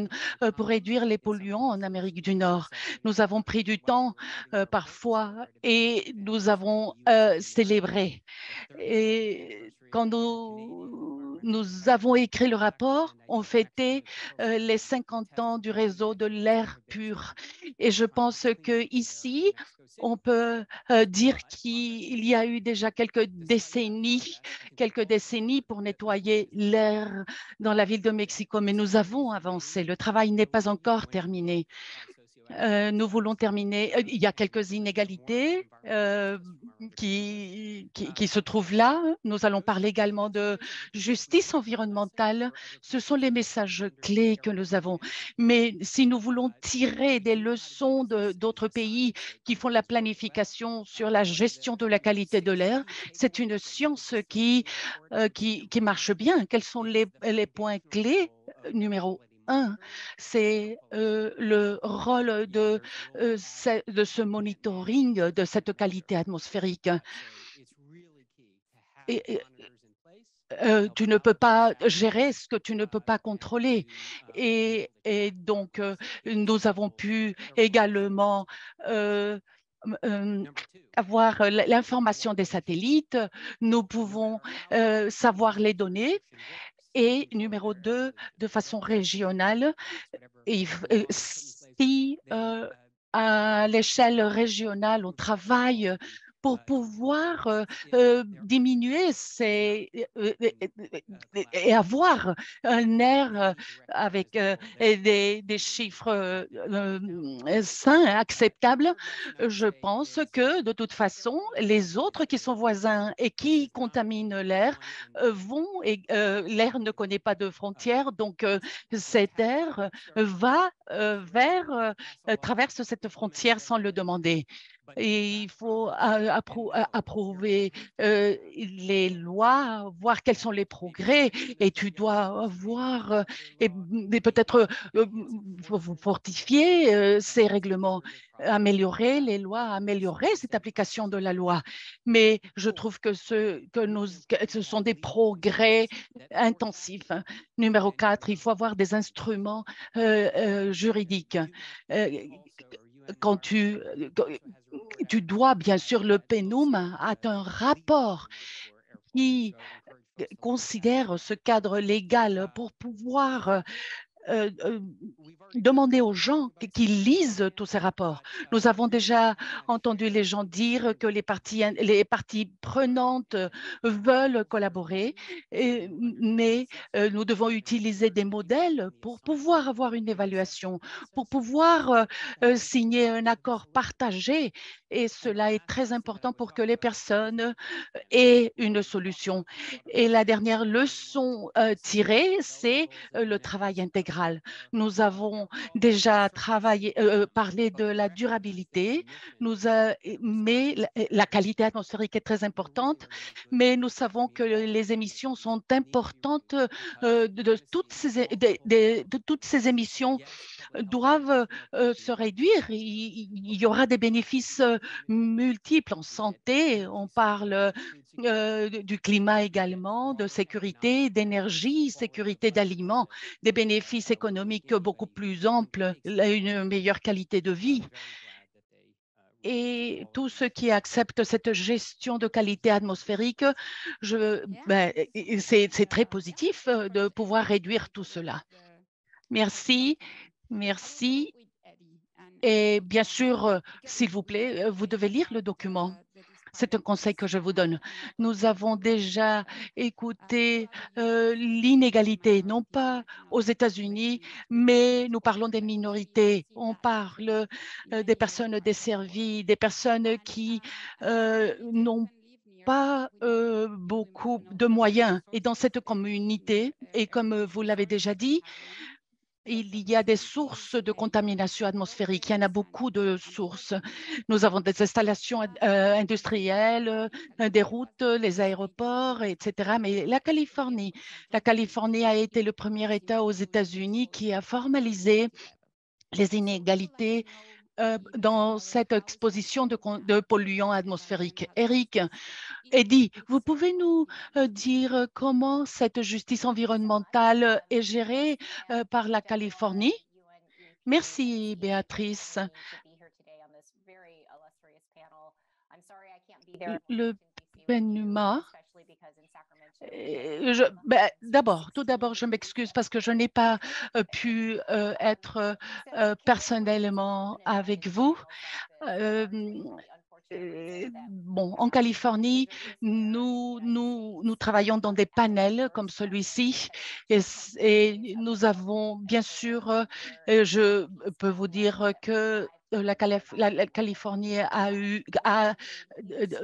pour réduire les polluants en Amérique du Nord. Nous avons pris du temps parfois et nous avons célébré. Et quand nous avons écrit le rapport, on fêtait les 50 ans du réseau de l'air pur. Et je pense qu'ici, on peut dire qu'il y a eu déjà quelques décennies pour nettoyer l'air dans la ville de Mexico, mais nous avons avancé. Le travail n'est pas encore terminé. Nous voulons terminer. Il y a quelques inégalités qui se trouvent là. Nous allons parler également de justice environnementale. Ce sont les messages clés que nous avons. Mais si nous voulons tirer des leçons d'autres pays qui font la planification sur la gestion de la qualité de l'air, c'est une science qui marche bien. Quels sont les points clés? Numéro 1, c'est le rôle de ce monitoring de cette qualité atmosphérique. Et, tu ne peux pas gérer ce que tu ne peux pas contrôler. Et donc, nous avons pu également avoir l'information des satellites. Nous pouvons savoir les données. Et numéro 2, de façon régionale, si à l'échelle régionale, on travaille pour pouvoir diminuer et avoir un air avec des chiffres sains, acceptables. Je pense que de toute façon, les autres qui sont voisins et qui contaminent l'air l'air ne connaît pas de frontières, donc cet air va traverse cette frontière sans le demander. Et il faut approuver les lois, voir quels sont les progrès, et tu dois voir et peut-être fortifier ces règlements, améliorer les lois, améliorer cette application de la loi. Mais je trouve que ce sont des progrès intensifs. Numéro 4, il faut avoir des instruments juridiques. Quand tu dois, bien sûr, le PNUM a un rapport qui considère ce cadre légal pour pouvoir demander aux gens qu'ils lisent tous ces rapports. Nous avons déjà entendu les gens dire que les parties prenantes veulent collaborer, mais nous devons utiliser des modèles pour pouvoir avoir une évaluation, pour pouvoir signer un accord partagé. Et cela est très important pour que les personnes aient une solution. Et la dernière leçon tirée, c'est le travail intégral. Nous avons déjà parlé de la durabilité, mais la qualité atmosphérique est très importante, mais nous savons que les émissions sont importantes. De toutes ces émissions doivent se réduire. Il y aura des bénéfices multiples en santé. On parle du climat également, de sécurité, d'énergie, sécurité d'aliments, des bénéfices économiques beaucoup plus amples, une meilleure qualité de vie. Et tous ceux qui acceptent cette gestion de qualité atmosphérique, c'est très positif de pouvoir réduire tout cela. Merci, merci. Et bien sûr, s'il vous plaît, vous devez lire le document. C'est un conseil que je vous donne. Nous avons déjà écouté l'inégalité, non pas aux États-Unis, mais nous parlons des minorités. On parle des personnes desservies, des personnes qui n'ont pas beaucoup de moyens. Et dans cette communauté, et comme vous l'avez déjà dit, il y a des sources de contamination atmosphérique. Il y en a beaucoup de sources. Nous avons des installations industrielles, des routes, les aéroports, etc. Mais la Californie a été le premier État aux États-Unis qui a formalisé les inégalités dans cette exposition de polluants atmosphériques. Eddie, vous pouvez nous dire comment cette justice environnementale est gérée par la Californie? Merci, Béatrice. Le PNUMA, tout d'abord, je m'excuse parce que je n'ai pas pu être personnellement avec vous. En Californie, nous travaillons dans des panels comme celui-ci et nous avons, bien sûr, je peux vous dire que la Californie a eu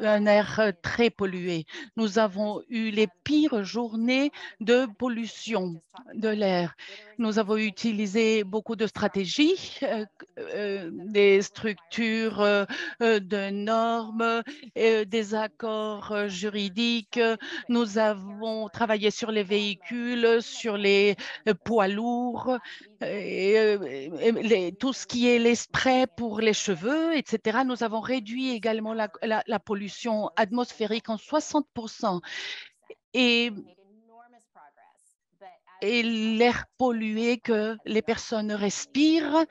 un air très pollué. Nous avons eu les pires journées de pollution de l'air. Nous avons utilisé beaucoup de stratégies, des structures de normes, des accords juridiques. Nous avons travaillé sur les véhicules, sur les poids lourds, tout ce qui est les sprays pour les cheveux, etc. Nous avons réduit également la pollution atmosphérique en 60%. Et l'air pollué que les personnes respirent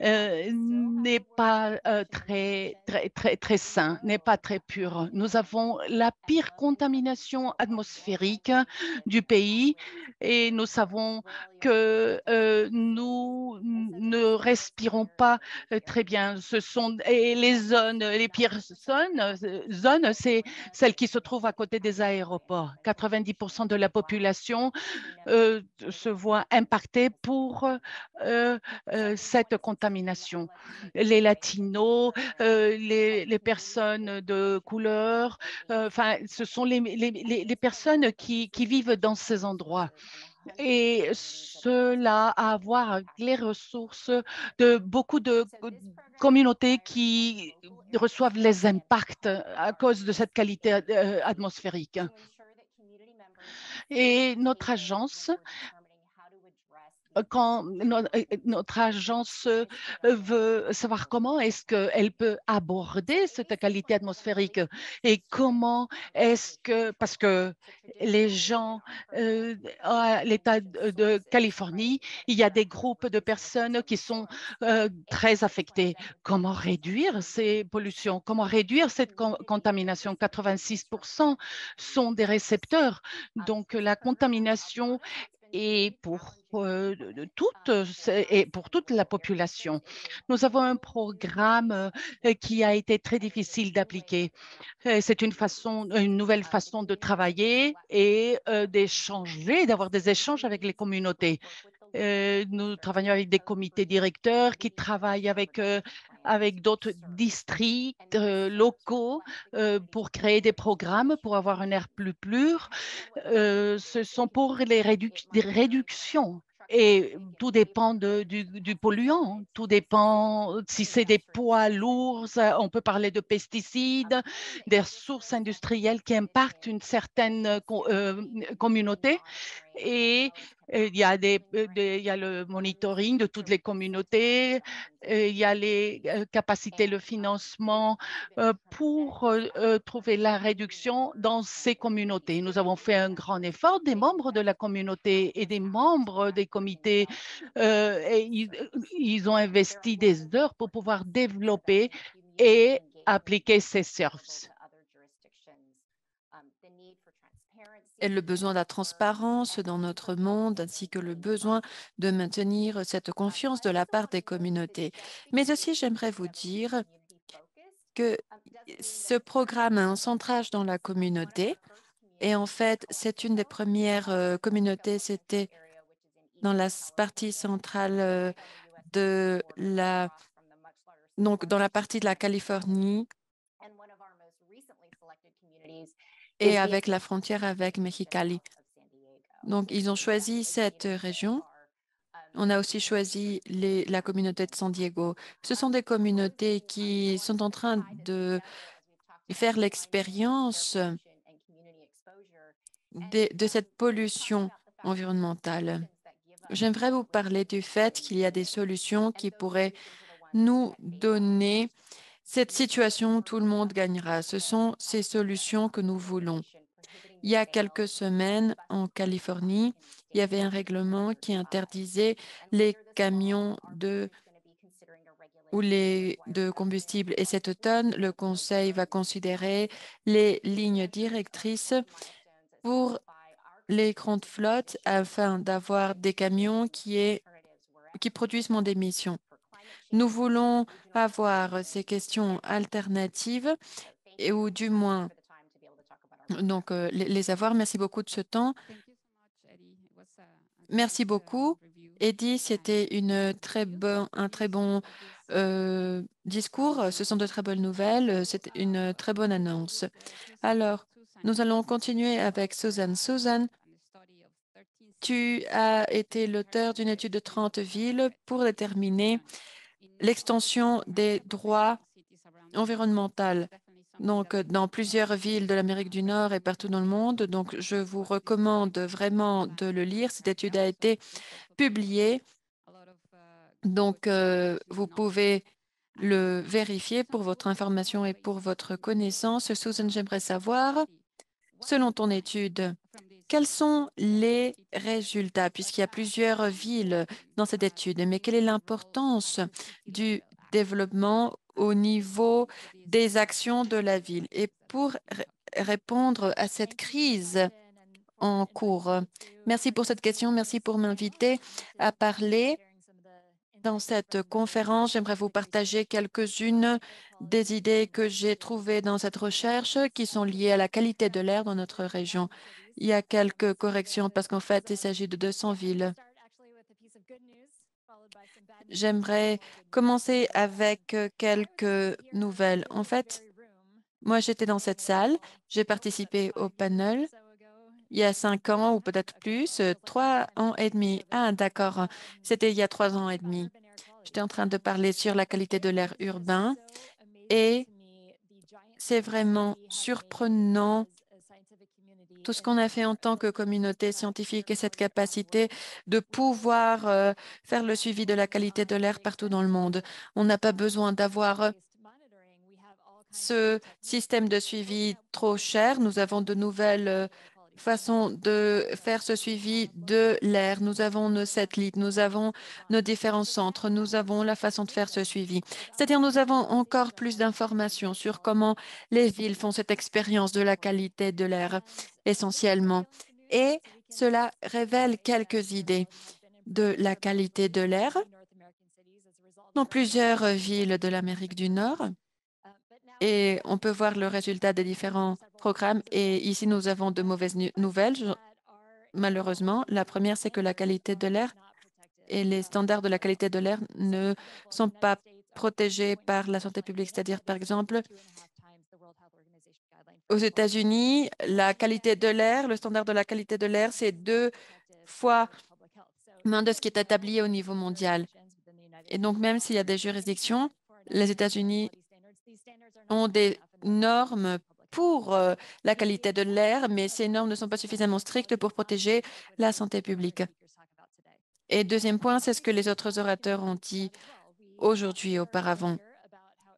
n'est pas très sain, n'est pas très pur. Nous avons la pire contamination atmosphérique du pays et nous savons que nous ne respirons pas très bien. Et les pires zones, c'est celles qui se trouvent à côté des aéroports. 90% de la population se voit impactée pour cette contamination. Les latinos, les personnes de couleur, enfin, ce sont les personnes qui vivent dans ces endroits. Et cela a à voir avec les ressources de beaucoup de communautés qui reçoivent les impacts à cause de cette qualité atmosphérique. Et notre agence, quand notre agence veut savoir comment est-ce qu'elle peut aborder cette qualité atmosphérique et comment est-ce que, parce que les gens à l'État de Californie, il y a des groupes de personnes qui sont très affectées. Comment réduire ces pollutions? Comment réduire cette contamination? 86% sont des récepteurs. Donc, la contamination est pour toute la population. Nous avons un programme qui a été très difficile d'appliquer. C'est une nouvelle façon de travailler et d'échanger, d'avoir des échanges avec les communautés. Nous travaillons avec des comités directeurs qui travaillent avec d'autres districts locaux pour créer des programmes pour avoir un air plus pur. Ce sont pour des réductions. Et tout dépend du polluant, tout dépend si c'est des poids lourds, on peut parler de pesticides, des ressources industrielles qui impactent une certaine communauté. Et il y a il y a le monitoring de toutes les communautés, il y a les capacités, le financement pour trouver la réduction dans ces communautés. Nous avons fait un grand effort des membres de la communauté et des membres des comités. Et ils ont investi des heures pour pouvoir développer et appliquer ces services. Et le besoin de la transparence dans notre monde, ainsi que le besoin de maintenir cette confiance de la part des communautés. Mais aussi, j'aimerais vous dire que ce programme a un centrage dans la communauté. Et en fait, c'est une des premières communautés, c'était dans la partie centrale donc dans la partie de la Californie et avec la frontière avec Mexicali. Donc, ils ont choisi cette région. On a aussi choisi la communauté de San Diego. Ce sont des communautés qui sont en train de faire l'expérience de cette pollution environnementale. J'aimerais vous parler du fait qu'il y a des solutions qui pourraient nous donner cette situation où tout le monde gagnera. Ce sont ces solutions que nous voulons. Il y a quelques semaines, en Californie, il y avait un règlement qui interdisait les camions de combustible. Et cet automne, le Conseil va considérer les lignes directrices pour les grandes flottes afin d'avoir des camions qui produisent moins d'émissions. Nous voulons avoir ces questions alternatives ou du moins donc les avoir. Merci beaucoup de ce temps. Merci beaucoup. Eddie, c'était un très bon discours. Ce sont de très bonnes nouvelles. C'est une très bonne annonce. Alors, nous allons continuer avec Susan. Susan, tu as été l'auteur d'une étude de 30 villes pour déterminer l'extension des droits environnementaux. Donc, dans plusieurs villes de l'Amérique du Nord et partout dans le monde. Donc, je vous recommande vraiment de le lire. Cette étude a été publiée. Donc, vous pouvez le vérifier pour votre information et pour votre connaissance. Susan, j'aimerais savoir, selon ton étude, quels sont les résultats, puisqu'il y a plusieurs villes dans cette étude, mais quelle est l'importance du développement au niveau des actions de la ville? Et pour répondre à cette crise en cours, merci pour cette question, merci pour m'inviter à parler dans cette conférence. J'aimerais vous partager quelques-unes des idées que j'ai trouvées dans cette recherche qui sont liées à la qualité de l'air dans notre région. Il y a quelques corrections parce qu'en fait, il s'agit de 200 villes. J'aimerais commencer avec quelques nouvelles. En fait, moi, j'étais dans cette salle, j'ai participé au panel il y a 5 ans ou peut-être plus, 3 ans et demi. Ah, d'accord, c'était il y a 3 ans et demi. J'étais en train de parler sur la qualité de l'air urbain et c'est vraiment surprenant tout ce qu'on a fait en tant que communauté scientifique et cette capacité de pouvoir faire le suivi de la qualité de l'air partout dans le monde. On n'a pas besoin d'avoir ce système de suivi trop cher. Nous avons de nouvelles façons de faire ce suivi de l'air. Nous avons nos satellites, nous avons nos différents centres, nous avons la façon de faire ce suivi. C'est-à-dire, nous avons encore plus d'informations sur comment les villes font cette expérience de la qualité de l'air essentiellement. Et cela révèle quelques idées de la qualité de l'air dans plusieurs villes de l'Amérique du Nord. Et on peut voir le résultat des différents programmes. Et ici, nous avons de mauvaises nouvelles, malheureusement. La première, c'est que la qualité de l'air et les standards de la qualité de l'air ne sont pas protégés par la santé publique. C'est-à-dire, par exemple, aux États-Unis, la qualité de l'air, le standard de la qualité de l'air, c'est 2 fois moins de ce qui est établi au niveau mondial. Et donc, même s'il y a des juridictions, les États-Unis ont des normes pour la qualité de l'air, mais ces normes ne sont pas suffisamment strictes pour protéger la santé publique. Et deuxième point, c'est ce que les autres orateurs ont dit aujourd'hui auparavant.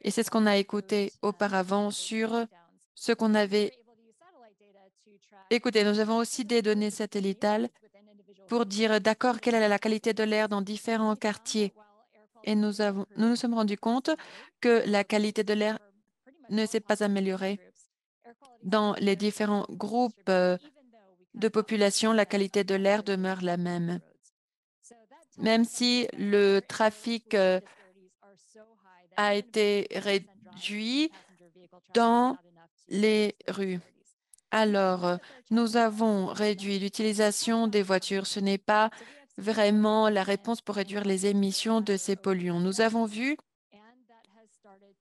Et c'est ce qu'on a écouté auparavant sur ce qu'on avait écouté. Nous avons aussi des données satellitales pour dire, d'accord, quelle est la qualité de l'air dans différents quartiers. Et nous nous sommes rendus compte que la qualité de l'air ne s'est pas améliorée. Dans les différents groupes de population, la qualité de l'air demeure la même. Même si le trafic a été réduit dans les rues. Alors, nous avons réduit l'utilisation des voitures. Ce n'est pas vraiment la réponse pour réduire les émissions de ces polluants. Nous avons vu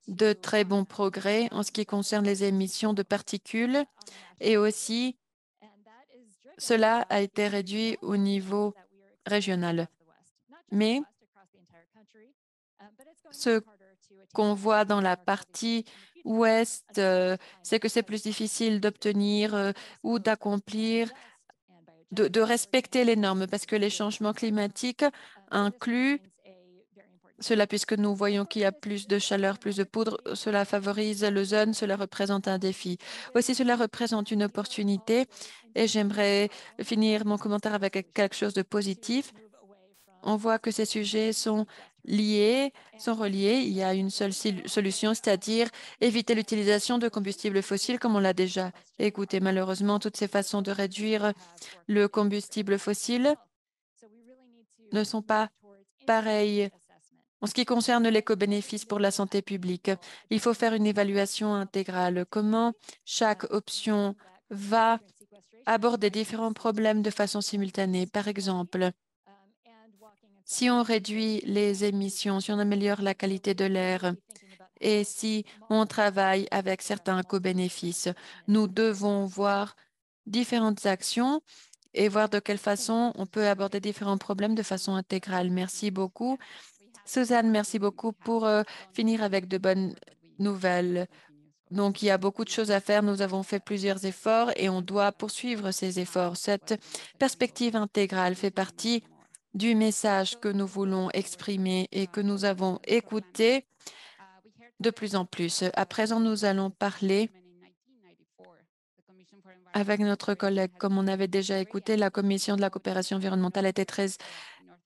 de très bons progrès en ce qui concerne les émissions de particules et aussi cela a été réduit au niveau régional. Mais ce qu'on voit dans la partie ouest, c'est que c'est plus difficile d'obtenir ou d'accomplir, de respecter les normes parce que les changements climatiques incluent cela puisque nous voyons qu'il y a plus de chaleur, plus de poudre, cela favorise l'ozone, cela représente un défi. Aussi, cela représente une opportunité et j'aimerais finir mon commentaire avec quelque chose de positif. On voit que ces sujets sont reliés. Il y a une seule solution, c'est-à-dire éviter l'utilisation de combustibles fossiles, comme on l'a déjà écouté. Malheureusement, toutes ces façons de réduire le combustible fossile ne sont pas pareilles. En ce qui concerne l'éco-bénéfice pour la santé publique, il faut faire une évaluation intégrale. Comment chaque option va aborder différents problèmes de façon simultanée. Par exemple, si on réduit les émissions, si on améliore la qualité de l'air et si on travaille avec certains co-bénéfices, nous devons voir différentes actions et voir de quelle façon on peut aborder différents problèmes de façon intégrale. Merci beaucoup. Suzanne, merci beaucoup pour finir avec de bonnes nouvelles. Donc, il y a beaucoup de choses à faire. Nous avons fait plusieurs efforts et on doit poursuivre ces efforts. Cette perspective intégrale fait partie du message que nous voulons exprimer et que nous avons écouté de plus en plus. À présent, nous allons parler avec notre collègue. Comme on avait déjà écouté, la Commission de la coopération environnementale était très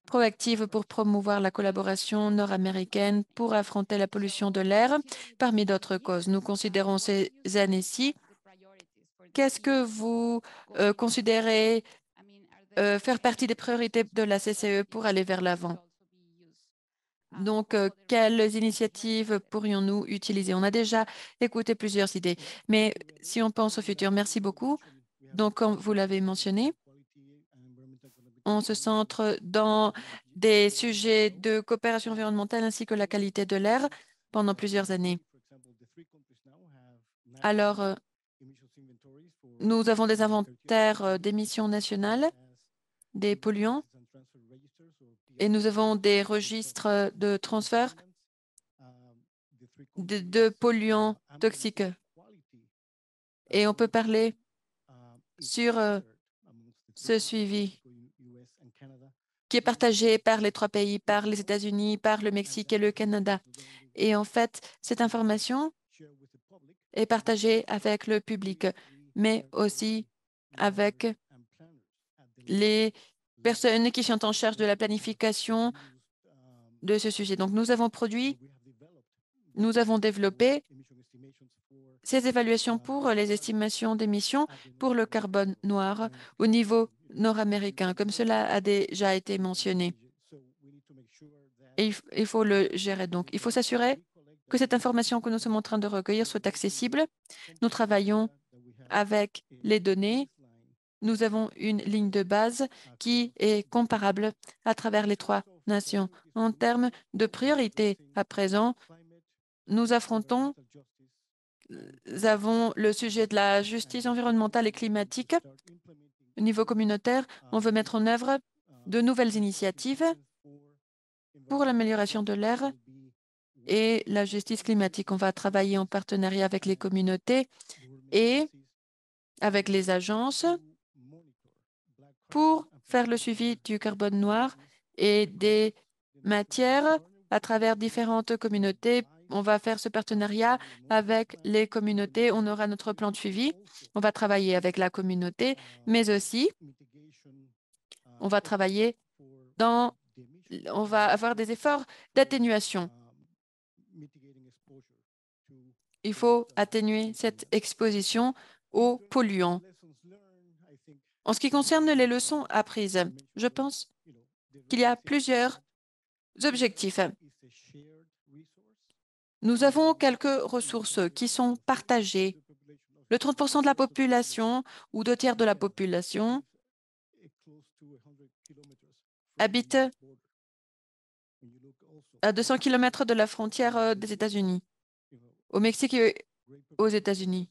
proactive pour promouvoir la collaboration nord-américaine pour affronter la pollution de l'air, parmi d'autres causes. Nous considérons ces années-ci. Qu'est-ce que vous considérez faire partie des priorités de la CCE pour aller vers l'avant? Donc, quelles initiatives pourrions-nous utiliser? On a déjà écouté plusieurs idées, mais si on pense au futur, merci beaucoup. Donc, comme vous l'avez mentionné, on se centre dans des sujets de coopération environnementale ainsi que la qualité de l'air pendant plusieurs années. Alors, nous avons des inventaires d'émissions nationales des polluants et nous avons des registres de transfert de polluants toxiques. Et on peut parler sur ce suivi qui est partagé par les 3 pays, par les États-Unis, par le Mexique et le Canada. Et en fait, cette information est partagée avec le public, mais aussi avec les personnes qui sont en charge de la planification de ce sujet. Donc, nous avons développé ces évaluations pour les estimations d'émissions pour le carbone noir au niveau nord-américain, comme cela a déjà été mentionné. Et il faut le gérer. Donc, il faut s'assurer que cette information que nous sommes en train de recueillir soit accessible. Nous travaillons avec les données. Nous avons une ligne de base qui est comparable à travers les 3 nations. En termes de priorité, à présent, nous avons le sujet de la justice environnementale et climatique. Au niveau communautaire, on veut mettre en œuvre de nouvelles initiatives pour l'amélioration de l'air et la justice climatique. On va travailler en partenariat avec les communautés et avec les agences pour faire le suivi du carbone noir et des matières à travers différentes communautés. On va faire ce partenariat avec les communautés. On aura notre plan de suivi. On va travailler avec la communauté, mais aussi on va avoir des efforts d'atténuation. Il faut atténuer cette exposition aux polluants. En ce qui concerne les leçons apprises, je pense qu'il y a plusieurs objectifs. Nous avons quelques ressources qui sont partagées. Le 30% de la population ou 2 tiers de la population habite à 200 km de la frontière des États-Unis, au Mexique et aux États-Unis.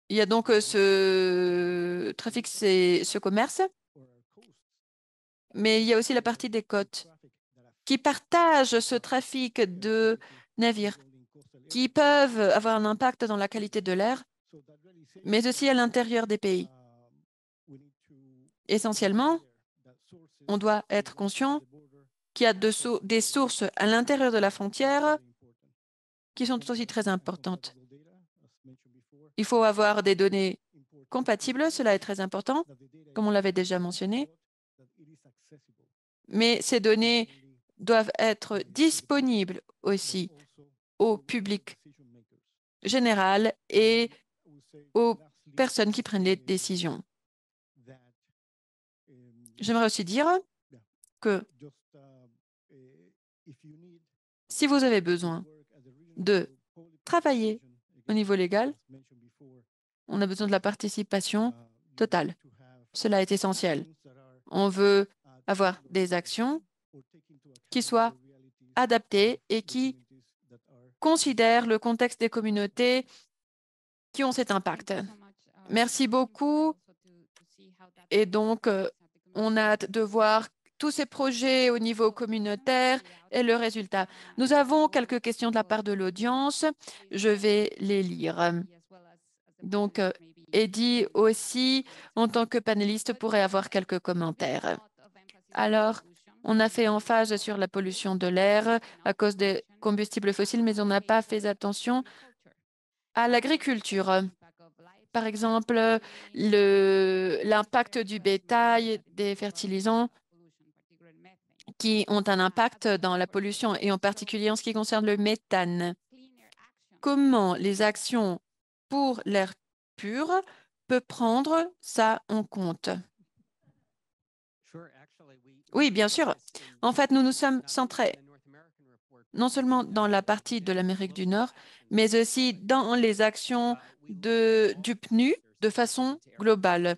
Il y a donc ce trafic, ce commerce, mais il y a aussi la partie des côtes qui partagent ce trafic de navires qui peuvent avoir un impact dans la qualité de l'air, mais aussi à l'intérieur des pays. Essentiellement, on doit être conscient qu'il y a des sources à l'intérieur de la frontière qui sont aussi très importantes. Il faut avoir des données compatibles, cela est très important, comme on l'avait déjà mentionné, mais ces données doivent être disponibles aussi au public général et aux personnes qui prennent les décisions. J'aimerais aussi dire que si vous avez besoin de travailler au niveau légal, on a besoin de la participation totale. Cela est essentiel. On veut avoir des actions qui soient adaptées et qui considèrent le contexte des communautés qui ont cet impact. Merci beaucoup. Et donc, on a hâte de voir tous ces projets au niveau communautaire et le résultat. Nous avons quelques questions de la part de l'audience. Je vais les lire. Donc, Eddie aussi, en tant que panéliste, pourrait avoir quelques commentaires. Alors, on a fait emphase sur la pollution de l'air à cause des combustibles fossiles, mais on n'a pas fait attention à l'agriculture. Par exemple, l'impact du bétail, des fertilisants qui ont un impact dans la pollution et en particulier en ce qui concerne le méthane. Comment les actions pour l'air pur peuvent prendre ça en compte? Oui, bien sûr. En fait, nous nous sommes centrés non seulement dans la partie de l'Amérique du Nord, mais aussi dans les actions du PNU de façon globale.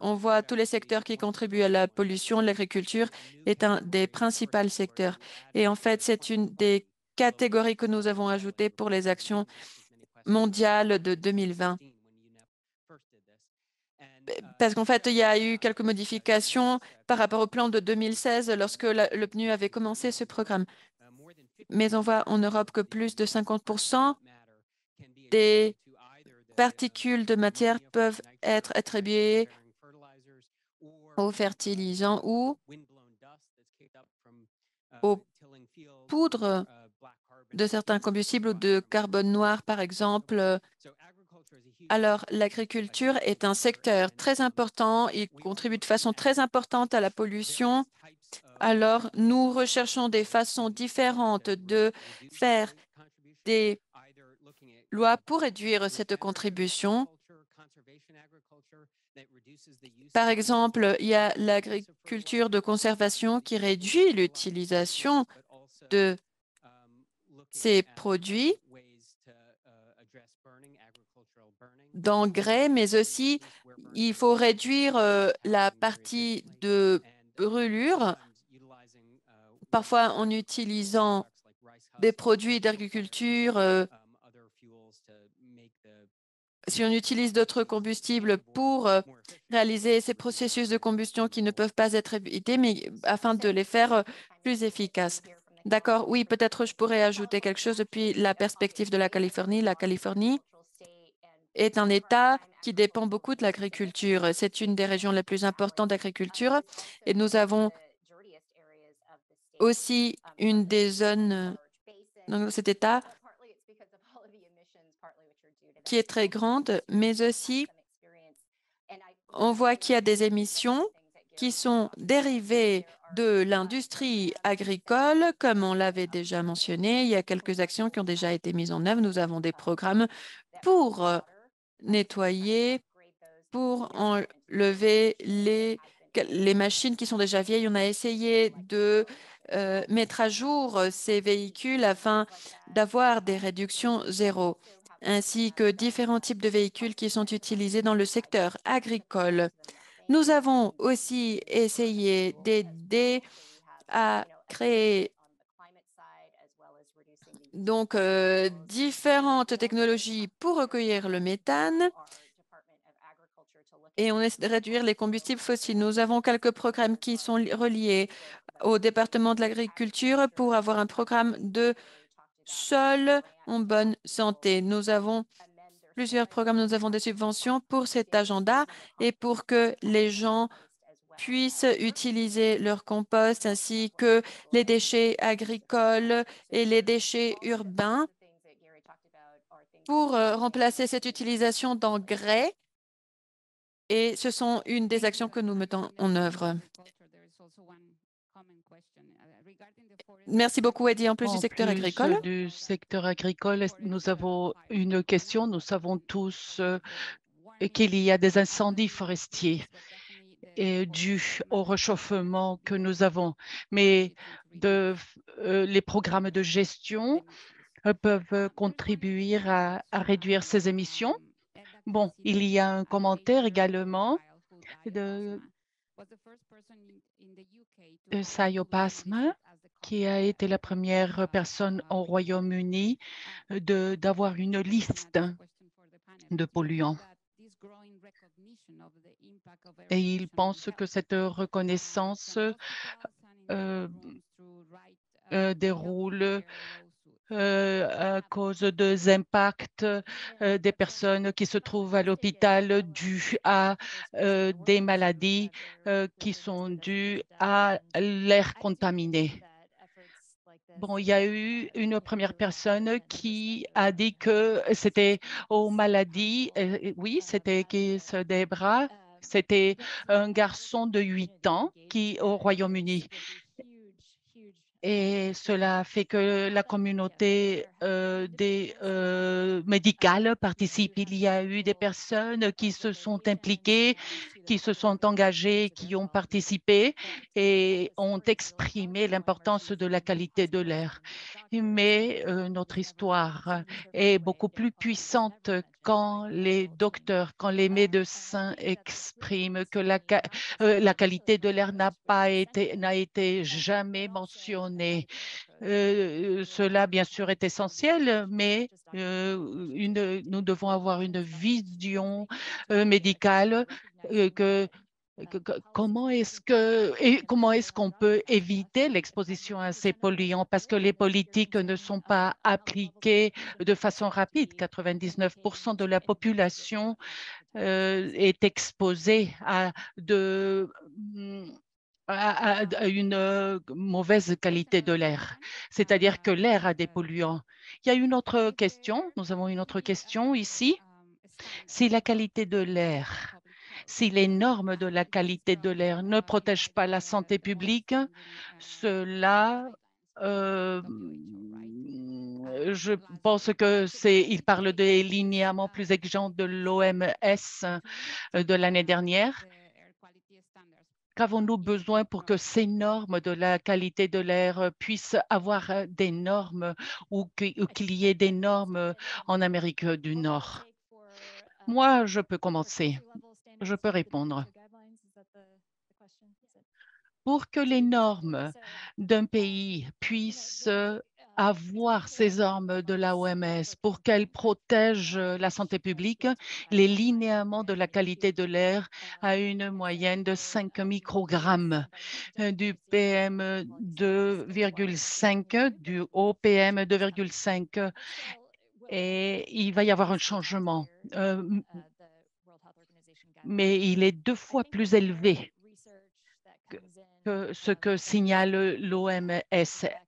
On voit tous les secteurs qui contribuent à la pollution. L'agriculture est un des principaux secteurs. Et en fait, c'est une des catégories que nous avons ajoutées pour les actions mondiales de 2020. Parce qu'en fait, il y a eu quelques modifications par rapport au plan de 2016 lorsque le PNU avait commencé ce programme. Mais on voit en Europe que plus de 50% des particules de matière peuvent être attribuées aux fertilisants ou aux poudres de certains combustibles ou de carbone noir, par exemple. Alors, l'agriculture est un secteur très important. Il contribue de façon très importante à la pollution. Alors, nous recherchons des façons différentes de faire des lois pour réduire cette contribution. Par exemple, il y a l'agriculture de conservation qui réduit l'utilisation de ces produits d'engrais, mais aussi il faut réduire la partie de brûlure, parfois en utilisant des produits d'agriculture. Si on utilise d'autres combustibles pour réaliser ces processus de combustion qui ne peuvent pas être évités, mais afin de les faire plus efficaces. D'accord, oui, peut-être je pourrais ajouter quelque chose depuis la perspective de la Californie. La Californie est un État qui dépend beaucoup de l'agriculture. C'est une des régions les plus importantes d'agriculture et nous avons aussi une des zones dans cet État qui est très grande, mais aussi on voit qu'il y a des émissions qui sont dérivées de l'industrie agricole, comme on l'avait déjà mentionné. Il y a quelques actions qui ont déjà été mises en œuvre. Nous avons des programmes pour nettoyer, pour enlever les machines qui sont déjà vieilles. On a essayé de mettre à jour ces véhicules afin d'avoir des réductions zéro, ainsi que différents types de véhicules qui sont utilisés dans le secteur agricole. Nous avons aussi essayé d'aider à créer donc différentes technologies pour recueillir le méthane et on essaie de réduire les combustibles fossiles. Nous avons quelques programmes qui sont reliés au département de l'agriculture pour avoir un programme de sol en bonne santé. Nous avons plusieurs programmes, nous avons des subventions pour cet agenda et pour que les gens puissent utiliser leur compost ainsi que les déchets agricoles et les déchets urbains pour remplacer cette utilisation d'engrais. Et ce sont une des actions que nous mettons en œuvre. Merci beaucoup, Eddie. En plus du secteur agricole. Du secteur agricole, nous avons une question. Nous savons tous qu'il y a des incendies forestiers dus au réchauffement que nous avons. Mais les programmes de gestion peuvent contribuer à réduire ces émissions. Bon, il y a un commentaire également de Sayo Pasma, qui a été la première personne au Royaume-Uni d'avoir une liste de polluants. Et il pense que cette reconnaissance déroule à cause des impacts des personnes qui se trouvent à l'hôpital dus à des maladies qui sont dues à l'air contaminé. Bon, il y a eu une première personne qui a dit que c'était aux maladies. Oui, c'était Keith Debra. C'était un garçon de 8 ans qui au Royaume-Uni. Et cela fait que la communauté médicale participe. Il y a eu des personnes qui se sont impliquées, qui se sont engagées, qui ont participé et ont exprimé l'importance de la qualité de l'air. Mais notre histoire est beaucoup plus puissante quand les docteurs, quand les médecins expriment que la qualité de l'air n'a été jamais mentionnée. Cela, bien sûr, est essentiel, mais nous devons avoir une vision médicale comment est-ce qu'on peut éviter l'exposition à ces polluants parce que les politiques ne sont pas appliquées de façon rapide. 99% de la population est exposée à une mauvaise qualité de l'air, c'est-à-dire que l'air a des polluants. Il y a une autre question, nous avons une autre question ici. Si la qualité de l'air, si les normes de la qualité de l'air ne protègent pas la santé publique, cela, je pense que il parle des linéaments plus exigeants de l'OMS de l'année dernière. Qu'avons-nous besoin pour que ces normes de la qualité de l'air puissent avoir des normes ou qu'il y ait des normes en Amérique du Nord? Moi, je peux commencer. Je peux répondre. Pour que les normes d'un pays puissent avoir ces normes de l'OMS, pour qu'elles protègent la santé publique, les linéaments de la qualité de l'air à une moyenne de 5 microgrammes du PM 2,5, du OPM 2,5. Et il va y avoir un changement, mais il est 2 fois plus élevé que ce que signale l'OMS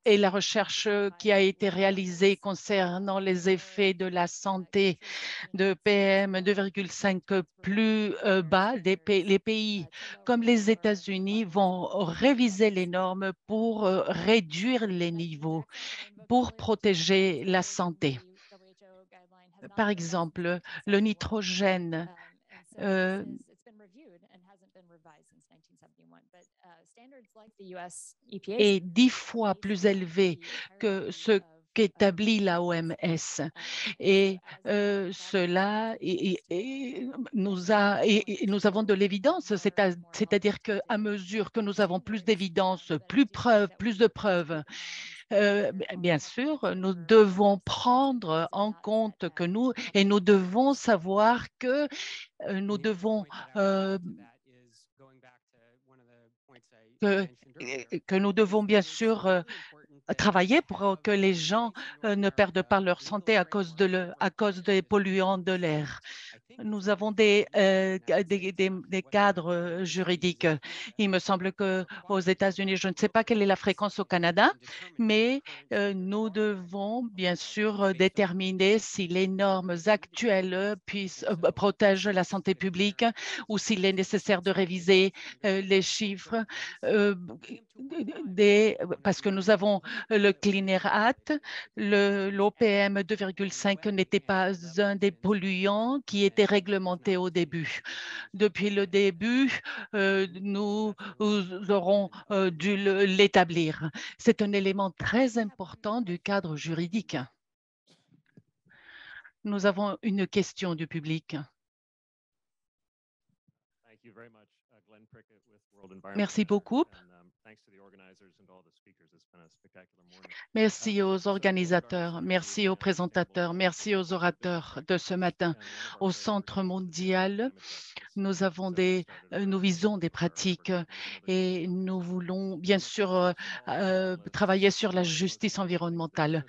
et la recherche qui a été réalisée concernant les effets de la santé de PM 2,5 plus bas, les pays comme les États-Unis vont réviser les normes pour réduire les niveaux, pour protéger la santé. Par exemple, le nitrogène est 10 fois plus élevé que ce qu'établit la OMS. Et nous avons de l'évidence, c'est-à-dire qu'à mesure que nous avons plus d'évidence, plus de preuves, bien sûr, nous devons prendre en compte nous devons savoir que nous devons que nous devons bien sûr travailler pour que les gens ne perdent pas leur santé à cause des polluants de l'air. Nous avons des cadres juridiques. Il me semble qu'aux États-Unis, je ne sais pas quelle est la fréquence au Canada, mais nous devons bien sûr déterminer si les normes actuelles protègent la santé publique ou s'il est nécessaire de réviser les chiffres parce que nous avons le Clean Air Act, l'OPM 2,5 n'était pas un des polluants qui était réglementé au début. Depuis le début, nous aurons dû l'établir. C'est un élément très important du cadre juridique. Nous avons une question du public. Merci beaucoup. Merci aux organisateurs, merci aux présentateurs, merci aux orateurs de ce matin. Au Centre mondial, nous visons des pratiques et nous voulons bien sûr travailler sur la justice environnementale.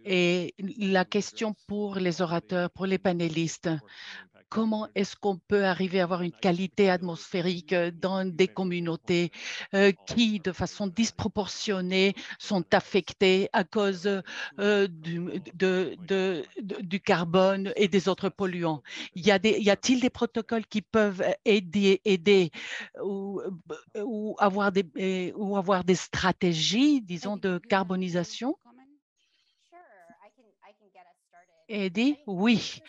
Et la question pour les orateurs, pour les panélistes, comment est-ce qu'on peut arriver à avoir une qualité atmosphérique dans des communautés qui, de façon disproportionnée, sont affectées à cause du carbone et des autres polluants? Y a-t-il des protocoles qui peuvent aider ou avoir des stratégies, disons, de carbonisation? Eddie, oui,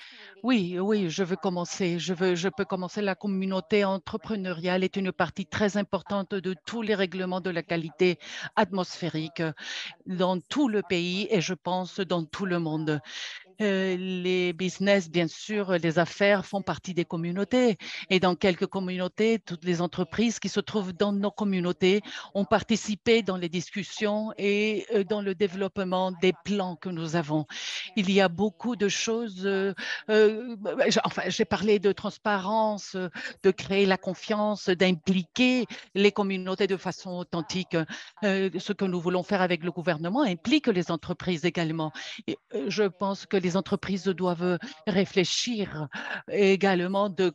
je veux commencer. Je peux commencer. La communauté entrepreneuriale est une partie très importante de tous les règlements de la qualité atmosphérique dans tout le pays et je pense dans tout le monde. Les business, bien sûr, les affaires font partie des communautés et dans quelques communautés, toutes les entreprises qui se trouvent dans nos communautés ont participé dans les discussions et dans le développement des plans que nous avons. Il y a beaucoup de choses, j'ai parlé de transparence, de créer la confiance, d'impliquer les communautés de façon authentique. Ce que nous voulons faire avec le gouvernement implique les entreprises également. Et, je pense que les entreprises doivent réfléchir également des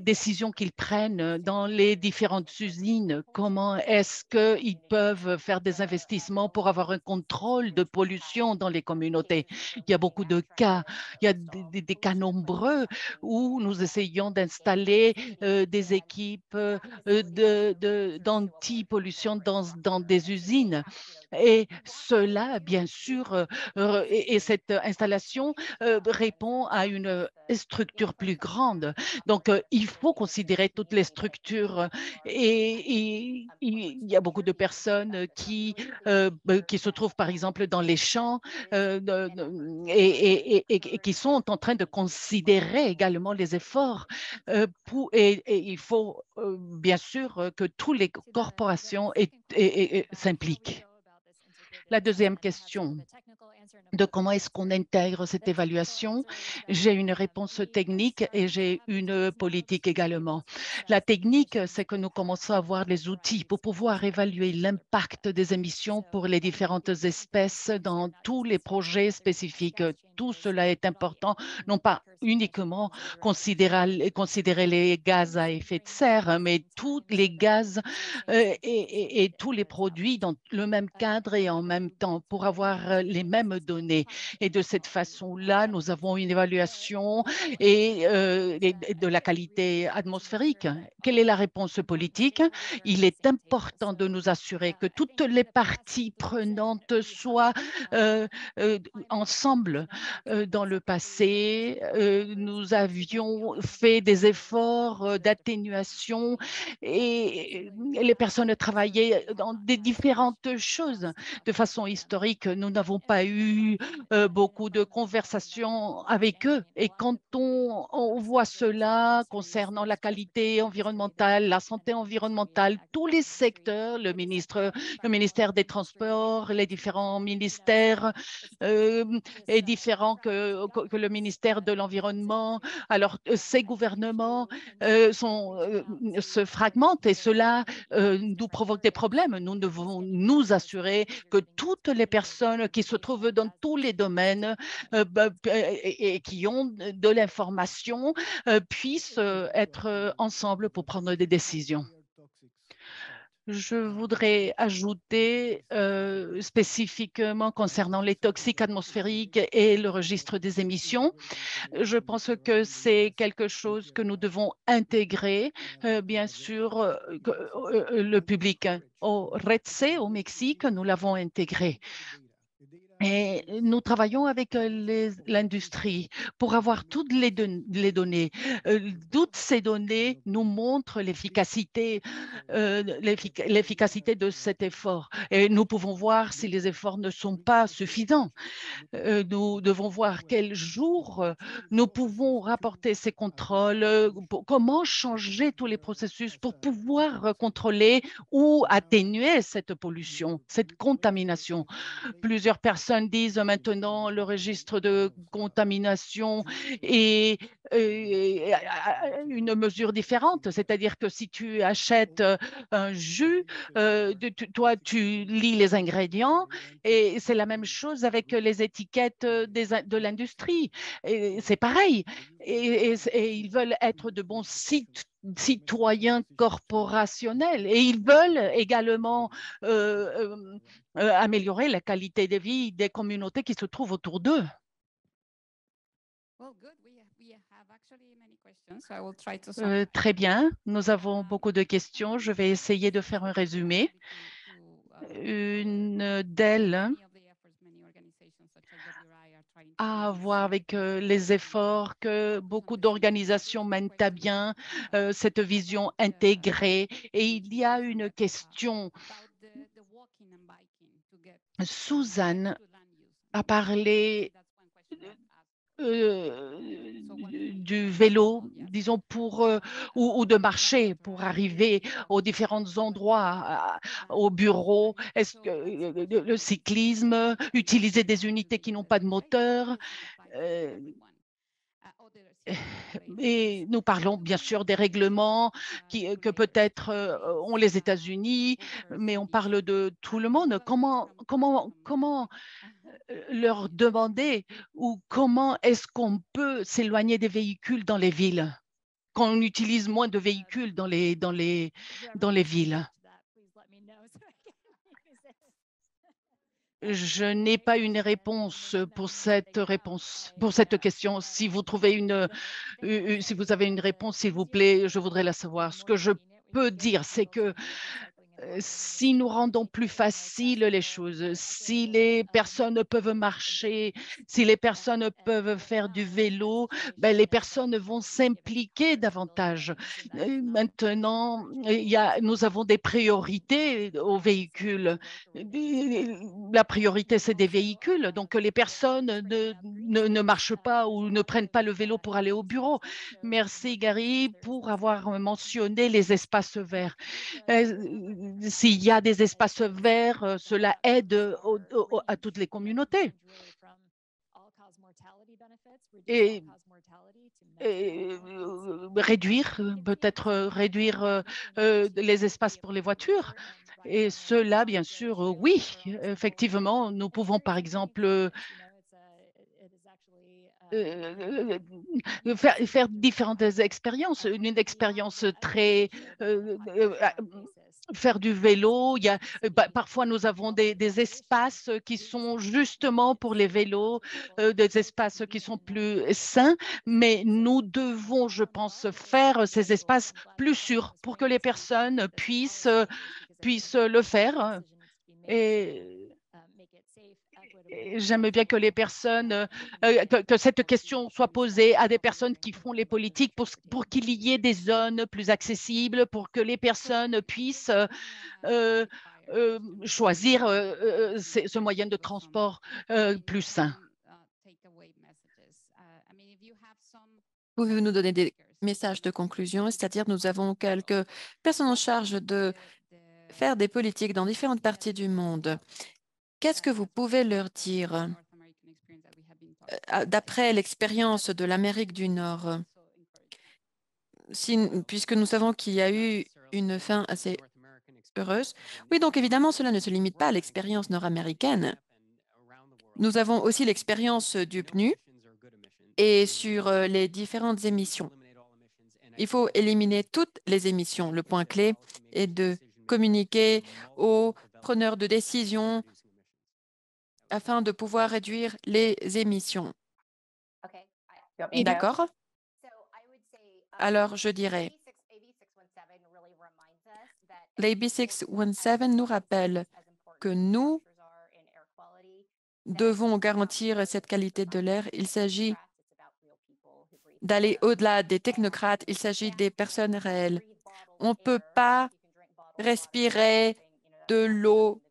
décisions qu'ils prennent dans les différentes usines. Comment est-ce qu'ils peuvent faire des investissements pour avoir un contrôle de pollution dans les communautés? Il y a beaucoup de cas, il y a des cas nombreux où nous essayons d'installer des équipes d'anti-pollution dans des usines. Et cela, bien sûr, et cette installation répond à une structure plus grande. Donc, il faut considérer toutes les structures et il y a beaucoup de personnes qui se trouvent, par exemple, dans les champs et qui sont en train de considérer également les efforts et il faut bien sûr que toutes les corporations s'impliquent. La deuxième question de comment est-ce qu'on intègre cette évaluation, j'ai une réponse technique et j'ai une politique également. La technique, c'est que nous commençons à avoir les outils pour pouvoir évaluer l'impact des émissions pour les différentes espèces dans tous les projets spécifiques. Tout cela est important, non pas uniquement considérer les gaz à effet de serre, mais tous les gaz et tous les produits dans le même cadre et en même temps pour avoir les mêmes données. Et de cette façon-là, nous avons une évaluation de la qualité atmosphérique. Quelle est la réponse politique? Il est important de nous assurer que toutes les parties prenantes soient ensemble. Dans le passé, nous avions fait des efforts d'atténuation et les personnes travaillaient dans des différentes choses. De façon historique, nous n'avons pas eu beaucoup de conversations avec eux. Et quand on voit cela concernant la qualité environnementale, la santé environnementale, tous les secteurs, le ministère des Transports, les différents ministères est différent que le ministère de l'Environnement. Alors, ces gouvernements se fragmentent et cela nous provoque des problèmes. Nous devons nous assurer que toutes les personnes qui se trouvent dans tous les domaines et qui ont de l'information puissent être ensemble pour prendre des décisions. Je voudrais ajouter spécifiquement concernant les toxiques atmosphériques et le registre des émissions. Je pense que c'est quelque chose que nous devons intégrer, bien sûr, le public. Au REDC, au Mexique, nous l'avons intégré. Et nous travaillons avec l'industrie pour avoir toutes les données. Toutes ces données nous montrent l'efficacité de cet effort. Et nous pouvons voir si les efforts ne sont pas suffisants. Nous devons voir quel jour nous pouvons rapporter ces contrôles, comment changer tous les processus pour pouvoir contrôler ou atténuer cette pollution, cette contamination. Plusieurs personnes disent maintenant le registre de contamination est une mesure différente, c'est-à-dire que si tu achètes un jus, toi, tu lis les ingrédients et c'est la même chose avec les étiquettes de l'industrie. C'est pareil. Et ils veulent être de bons citoyens corporationnels et ils veulent également améliorer la qualité de vie des communautés qui se trouvent autour d'eux. Très bien, nous avons beaucoup de questions. Je vais essayer de faire un résumé. Une d'elles a à voir avec les efforts que beaucoup d'organisations mènent à bien, cette vision intégrée. Et il y a une question. Suzanne a parlé du vélo, disons, ou de marcher pour arriver aux différents endroits, au bureau. Est-ce que le cyclisme, utiliser des unités qui n'ont pas de moteur? Et nous parlons bien sûr des règlements que peut-être ont les États-Unis, mais on parle de tout le monde. Comment leur demander ou comment est-ce qu'on peut s'éloigner des véhicules dans les villes, qu'on utilise moins de véhicules dans les villes? Je n'ai pas une réponse pour cette question. Si vous avez une réponse, s'il vous plaît, je voudrais la savoir. Ce que je peux dire, c'est que si nous rendons plus faciles les choses, si les personnes peuvent marcher, si les personnes peuvent faire du vélo, ben, les personnes vont s'impliquer davantage. Maintenant, nous avons des priorités aux véhicules. La priorité, c'est des véhicules. Donc, les personnes ne marchent pas ou ne prennent pas le vélo pour aller au bureau. Merci, Gary, pour avoir mentionné les espaces verts. S'il y a des espaces verts, cela aide à toutes les communautés. Et peut-être réduire les espaces pour les voitures. Et cela, bien sûr, oui, effectivement, nous pouvons, par exemple, faire différentes expériences. Une expérience très faire du vélo. Parfois, nous avons des espaces qui sont justement pour les vélos, des espaces qui sont plus sains, mais nous devons, je pense, faire ces espaces plus sûrs pour que les personnes puissent le faire. Et j'aime bien que les personnes, que cette question soit posée à des personnes qui font les politiques pour qu'il y ait des zones plus accessibles, pour que les personnes puissent choisir ce moyen de transport plus sain. Pouvez-vous nous donner des messages de conclusion? C'est-à-dire, nous avons quelques personnes en charge de faire des politiques dans différentes parties du monde. Qu'est-ce que vous pouvez leur dire d'après l'expérience de l'Amérique du Nord? Puisque nous savons qu'il y a eu une fin assez heureuse. Oui, donc évidemment, cela ne se limite pas à l'expérience nord-américaine. Nous avons aussi l'expérience du PNU et sur les différentes émissions. Il faut éliminer toutes les émissions. Le point clé est de communiquer aux preneurs de décision afin de pouvoir réduire les émissions. D'accord? Alors, je dirais, l'AB 617 nous rappelle que nous devons garantir cette qualité de l'air. Il s'agit d'aller au-delà des technocrates. Il s'agit des personnes réelles. On ne peut pas respirer de l'eau.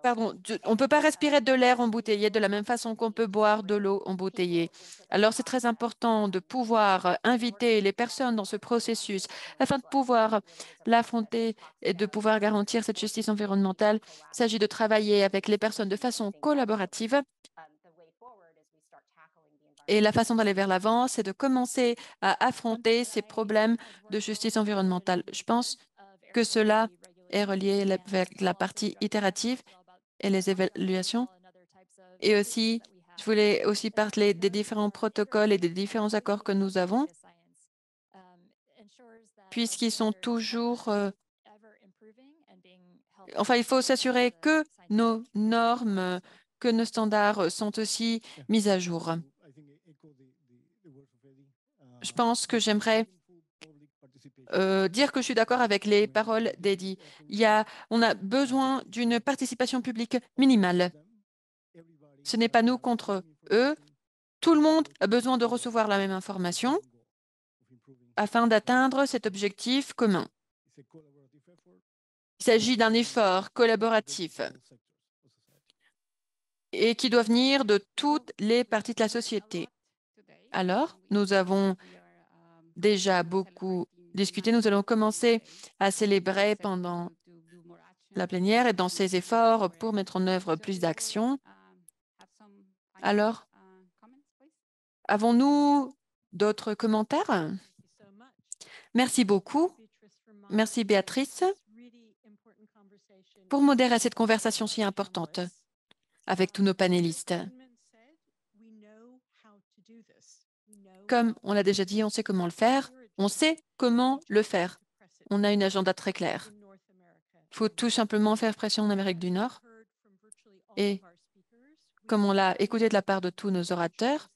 Pardon, on ne peut pas respirer de l'air embouteillé de la même façon qu'on peut boire de l'eau embouteillée. Alors, c'est très important de pouvoir inviter les personnes dans ce processus afin de pouvoir l'affronter et de pouvoir garantir cette justice environnementale. Il s'agit de travailler avec les personnes de façon collaborative. Et la façon d'aller vers l'avant, c'est de commencer à affronter ces problèmes de justice environnementale. Je pense que cela est relié avec la partie itérative et les évaluations. Et aussi, je voulais aussi parler des différents protocoles et des différents accords que nous avons, puisqu'ils sont toujours... Enfin, il faut s'assurer que nos normes, que nos standards sont aussi mis à jour. Je pense que j'aimerais dire que je suis d'accord avec les paroles d'Eddie. On a besoin d'une participation publique minimale. Ce n'est pas nous contre eux. Tout le monde a besoin de recevoir la même information afin d'atteindre cet objectif commun. Il s'agit d'un effort collaboratif et qui doit venir de toutes les parties de la société. Alors, nous avons déjà beaucoup discuté. Nous allons commencer à célébrer pendant la plénière et dans ces efforts pour mettre en œuvre plus d'actions. Alors, avons-nous d'autres commentaires? Merci beaucoup. Merci Béatrice pour modérer cette conversation si importante avec tous nos panélistes. Comme on l'a déjà dit, on sait comment le faire. On sait comment le faire. On a une agenda très claire. Il faut tout simplement faire pression en Amérique du Nord. Et comme on l'a écouté de la part de tous nos orateurs,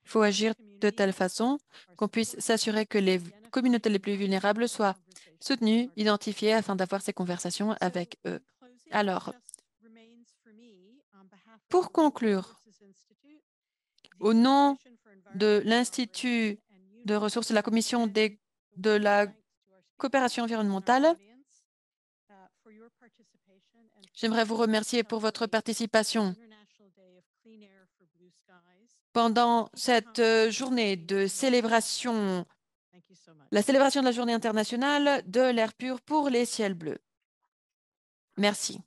il faut agir de telle façon qu'on puisse s'assurer que les communautés les plus vulnérables soient soutenues, identifiées afin d'avoir ces conversations avec eux. Alors, pour conclure, au nom de l'Institut de ressources de la Commission de la coopération environnementale, j'aimerais vous remercier pour votre participation pendant cette journée de célébration, la célébration de la Journée internationale de l'air pur pour les ciels bleus. Merci.